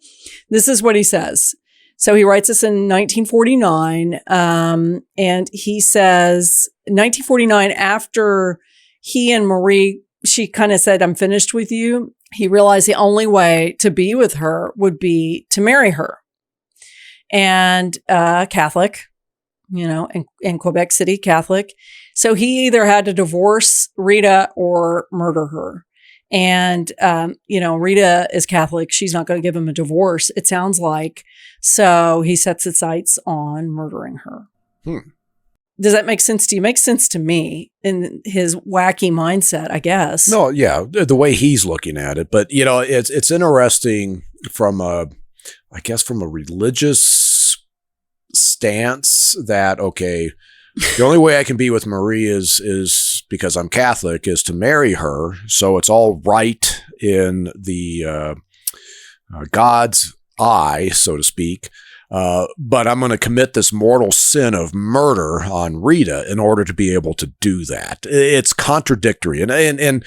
This is what he says. So he writes this in 1949, and he says, 1949, after he and Marie, she kind of said, I'm finished with you. He realized the only way to be with her would be to marry her. And Catholic, in Quebec City, Catholic. So he either had to divorce Rita or murder her. And, Rita is Catholic. She's not going to give him a divorce, it sounds like. So he sets his sights on murdering her. Does that make sense to you? Makes sense to me in his wacky mindset, I guess. No, yeah, the way he's looking at it. But, it's interesting from a religious stance that, okay, the only way I can be with Marie is because I'm Catholic, is to marry her. So it's all right in the God's eye, so to speak. But I'm going to commit this mortal sin of murder on Rita in order to be able to do that. It's contradictory. And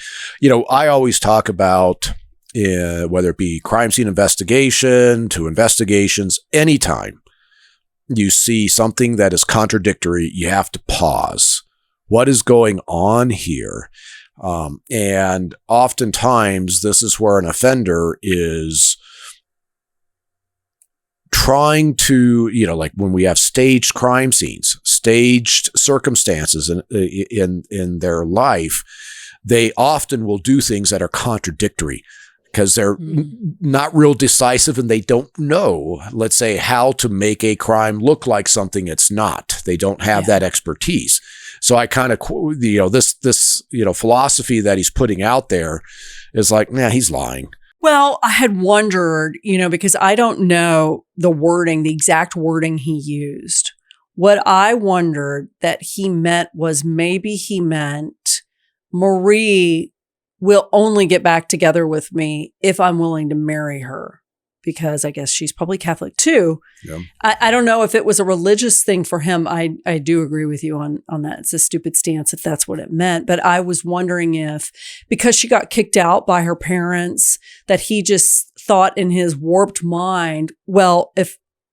I always talk about whether it be crime scene investigation to investigations, anytime you see something that is contradictory, you have to pause. What is going on here? And oftentimes this is where an offender is trying to, like when we have staged crime scenes, staged circumstances in their life, they often will do things that are contradictory because they're not real decisive and they don't know, let's say, how to make a crime look like something it's not. They don't have that expertise. So I kind of, this philosophy that he's putting out there is like, he's lying. Well, I had wondered, because I don't know the exact wording he used. What I wondered that he meant was maybe he meant Marie will only get back together with me if I'm willing to marry her, because I guess she's probably Catholic too. Yeah. I don't know if it was a religious thing for him. I do agree with you on that. It's a stupid stance if that's what it meant. But I was wondering if, because she got kicked out by her parents, that he just thought in his warped mind, well,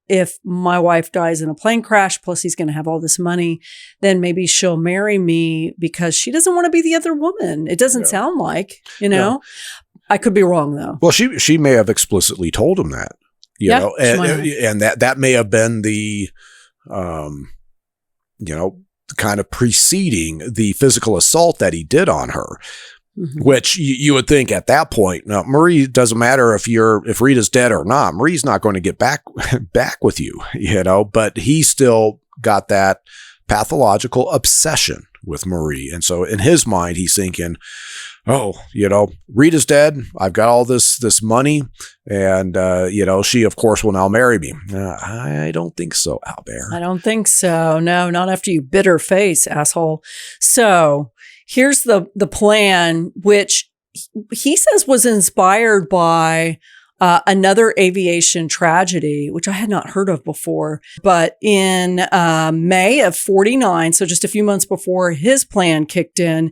if my wife dies in a plane crash, plus he's going to have all this money, then maybe she'll marry me because she doesn't want to be the other woman. It doesn't sound like, Yeah. I could be wrong though. Well, she may have explicitly told him that, you know, and that may have been the, kind of preceding the physical assault that he did on her. Mm-hmm. Which you would think at that point, now, Marie, doesn't matter if Rita's dead or not. Marie's not going to get back with you, but he still got that pathological obsession with Marie. And so in his mind, he's thinking, oh, Rita's dead. I've got all this money and, she of course will now marry me. I don't think so, Albert. I don't think so. No, not after you bit her face, asshole. So here's the plan, which he says was inspired by another aviation tragedy, which I had not heard of before. But in May of 49, so just a few months before his plan kicked in,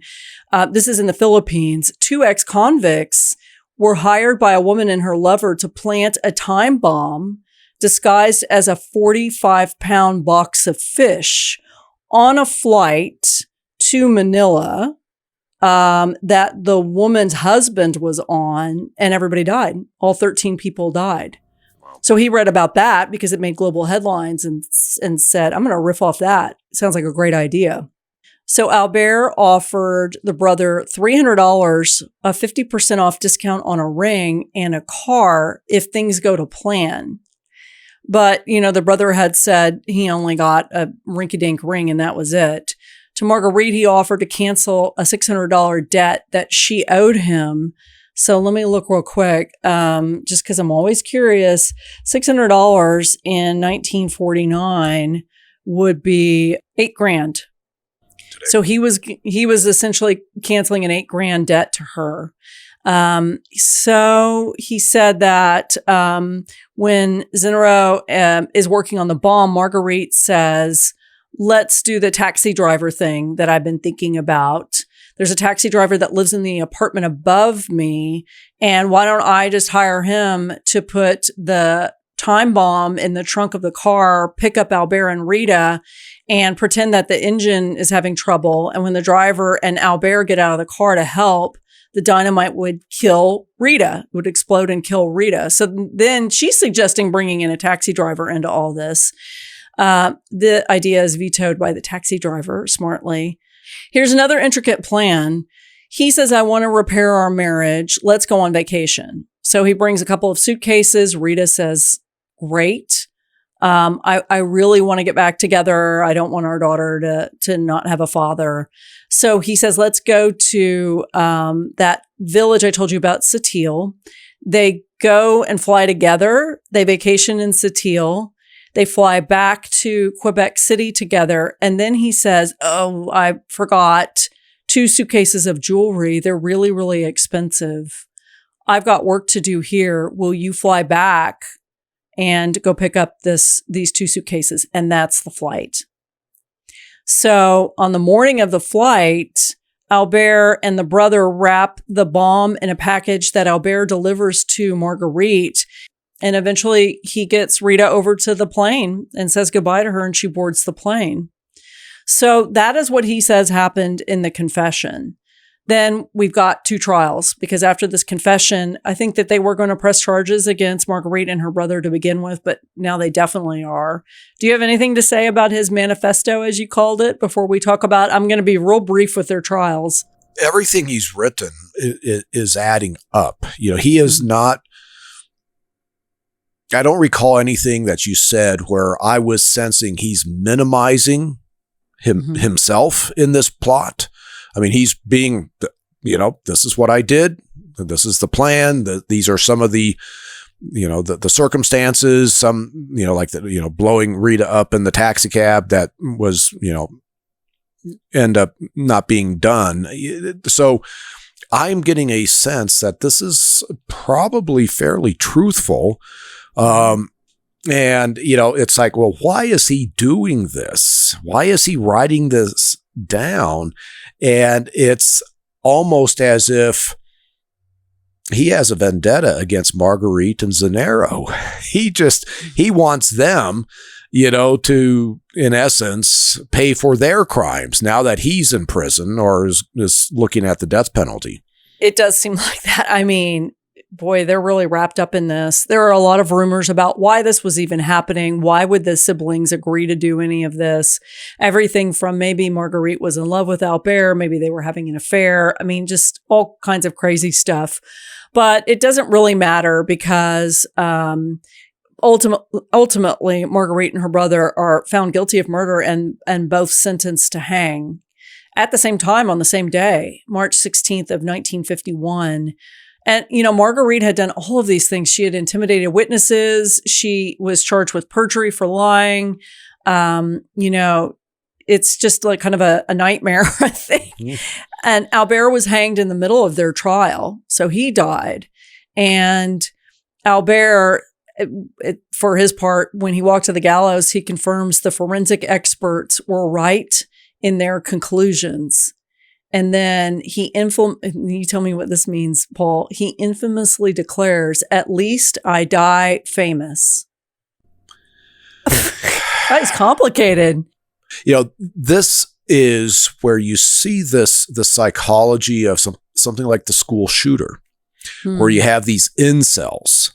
this is in the Philippines, 2 ex-convicts were hired by a woman and her lover to plant a time bomb disguised as a 45-pound box of fish on a flight to Manila that the woman's husband was on, and everybody died. All 13 people died. Wow. So he read about that because it made global headlines and said, I'm going to riff off that. Sounds like a great idea. So Albert offered the brother $300, a 50% off discount on a ring and a car if things go to plan. But, the brother had said he only got a rinky-dink ring and that was it. To Marguerite, he offered to cancel a $600 debt that she owed him. So let me look real quick, just because I'm always curious. $600 in 1949 would be $8,000. So he was essentially canceling an $8,000 debt to her. So he said that when Zenero is working on the bomb, Marguerite says, let's do the taxi driver thing that I've been thinking about. There's a taxi driver that lives in the apartment above me. And why don't I just hire him to put the time bomb in the trunk of the car, pick up Albert and Rita, and pretend that the engine is having trouble. And when the driver and Albert get out of the car to help, the dynamite would kill Rita, would explode and kill Rita. So then she's suggesting bringing in a taxi driver into all this. The idea is vetoed by the taxi driver smartly. Here's another intricate plan. He says, I want to repair our marriage. Let's go on vacation. So he brings a couple of suitcases. Rita says, great. I really want to get back together. I don't want our daughter to not have a father. So he says, let's go to that village I told you about, Sept-Îles. They go and fly together. They vacation in Sept-Îles. They fly back to Quebec City together. And then he says, oh, I forgot 2 suitcases of jewelry. They're really, really expensive. I've got work to do here. Will you fly back and go pick up these 2 suitcases? And that's the flight. So on the morning of the flight, Albert and the brother wrap the bomb in a package that Albert delivers to Marguerite. And eventually he gets Rita over to the plane and says goodbye to her, and she boards the plane. So that is what he says happened in the confession. Then we've got 2 trials, because after this confession, I think that they were going to press charges against Marguerite and her brother to begin with, but now they definitely are. Do you have anything to say about his manifesto, as you called it, before we talk about, I'm going to be real brief with their trials. Everything he's written is adding up. He is not, I don't recall anything that you said where I was sensing he's minimizing himself in this plot. I mean, he's being, this is what I did. This is the plan. These are some of the the circumstances, some, like blowing Rita up in the taxi cab that was, end up not being done. So I'm getting a sense that this is probably fairly truthful. And, it's like, well, why is he doing this? Why is he writing this down? And it's almost as if he has a vendetta against Marguerite and Zanero. He wants them, to, in essence, pay for their crimes now that he's in prison or is looking at the death penalty. It does seem like that. I mean, boy, they're really wrapped up in this. There are a lot of rumors about why this was even happening. Why would the siblings agree to do any of this? Everything from maybe Marguerite was in love with Albert. Maybe they were having an affair. I mean, just all kinds of crazy stuff. But it doesn't really matter because ultimately, Marguerite and her brother are found guilty of murder and both sentenced to hang. At the same time, on the same day, March 16th of 1951. And, Marguerite had done all of these things. She had intimidated witnesses. She was charged with perjury for lying. It's just like kind of a nightmare, I think. Yeah. And Albert was hanged in the middle of their trial. So he died. And Albert, for his part, when he walked to the gallows, he confirms the forensic experts were right in their conclusions. And then you tell me what this means, Paul. He infamously declares, "At least I die famous." That is complicated. This is where you see the psychology of something like the school shooter, where you have these incels,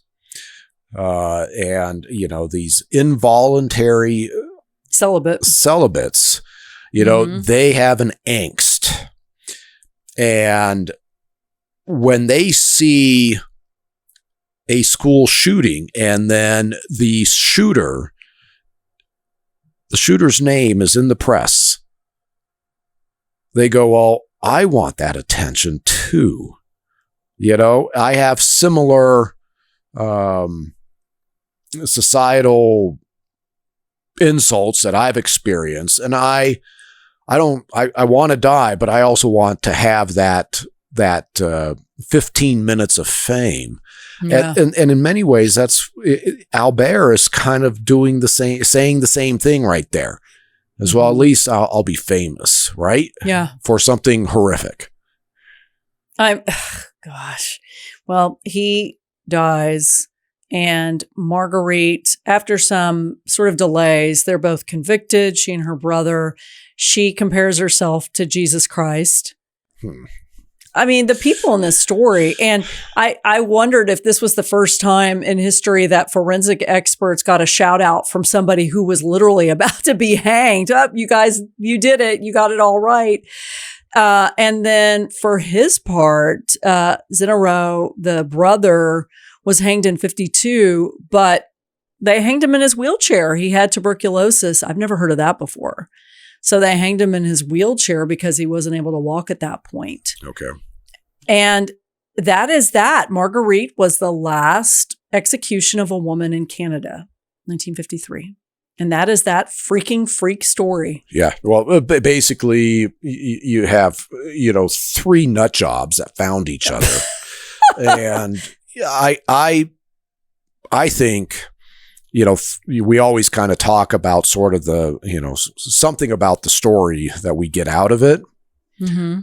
and these involuntary celibates. They have an angst, and when they see a school shooting and then the shooter's name is in the press, they go, well, I want that attention too. I have similar societal insults that I've experienced, and I want to die, but I also want to have that 15 minutes of fame. Yeah. And in many ways, Albert is kind of saying the same thing right there as well. At least I'll be famous, right? Yeah. For something horrific. Gosh. Well, he dies, and Marguerite, after some sort of delays, they're both convicted, she and her brother. She compares herself to Jesus Christ. I mean, the people in this story, and I wondered if this was the first time in history that forensic experts got a shout out from somebody who was literally about to be hanged. You guys, you did it. You got it all right. And then for his part, Zanero, the brother, was hanged in 1952, but they hanged him in his wheelchair. He had tuberculosis. I've never heard of that before. So they hanged him in his wheelchair because he wasn't able to walk at that point. Okay. And that is that. Marguerite was the last execution of a woman in Canada, 1953. And that is that freak story. Yeah. Well, basically, you have, three nut jobs that found each other. And I think, we always kind of talk about sort of the, something about the story that we get out of it. Mm-hmm.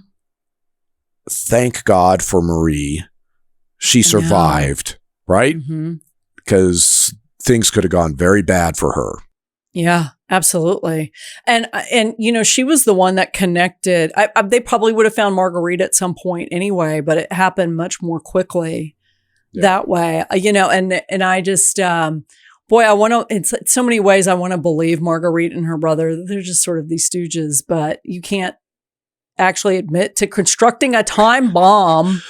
Thank God for Marie. She survived, right? Mm-hmm. Because things could have gone very bad for her. Yeah, absolutely. And she was the one that connected. They probably would have found Marguerite at some point anyway, but it happened much more quickly that way, and I just, boy, I want to, in so many ways, I want to believe Marguerite and her brother, they're just sort of these stooges, but you can't actually admit to constructing a time bomb.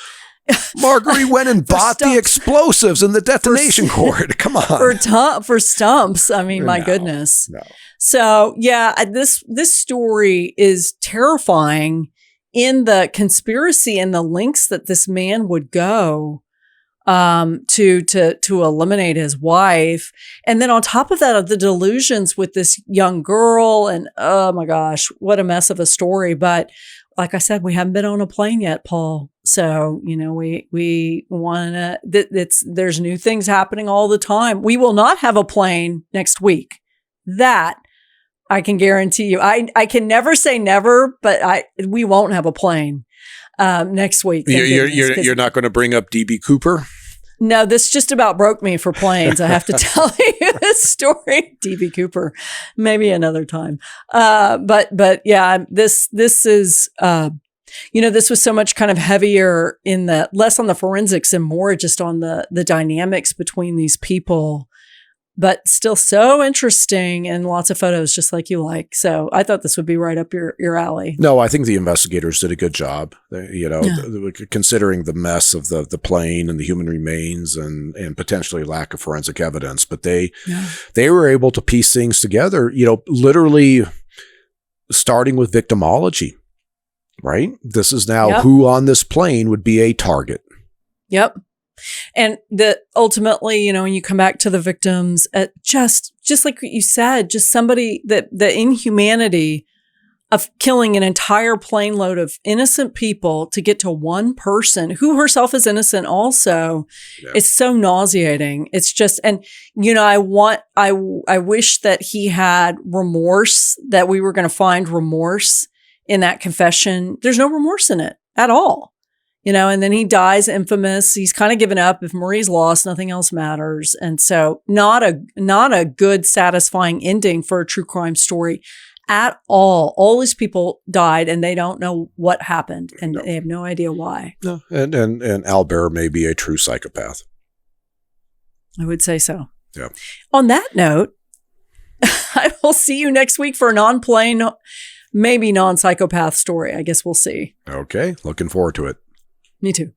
Marguerite went and bought the explosives and the detonation cord. Come on. For stumps. I mean, my goodness. No. So yeah, this story is terrifying in the conspiracy and the lengths that this man would go. to eliminate his wife. And then on top of that, the delusions with this young girl, and oh my gosh, what a mess of a story. But like I said, we haven't been on a plane yet, Paul. So, we want to, there's new things happening all the time. We will not have a plane next week. That I can guarantee you. I can never say never, but we won't have a plane next week. You're not going to bring up DB Cooper? No, this just about broke me for planes. I have to tell you this story. DB Cooper, maybe another time. But yeah, this is, this was so much kind of heavier less on the forensics and more just on the dynamics between these people, but still so interesting and lots of photos just like you like. So I thought this would be right up your alley. No, I think the investigators did a good job, considering the mess of the plane and the human remains and potentially lack of forensic evidence. But they were able to piece things together, literally starting with victimology, right? This is now who on this plane would be a target. Yep. And ultimately, when you come back to the victims, just like you said, just somebody the inhumanity of killing an entire plane load of innocent people to get to one person who herself is innocent also, it's so nauseating. It's just, and I wish that he had remorse, that we were going to find remorse in that confession. There's no remorse in it at all. And then he dies infamous. He's kind of given up. If Marie's lost, nothing else matters. And so not a good, satisfying ending for a true crime story at all. All these people died and they don't know what happened and they have no idea why. No. And Albert may be a true psychopath. I would say so. Yeah. On that note, I will see you next week for a non-plane, maybe non-psychopath story. I guess we'll see. Okay. Looking forward to it. Me too.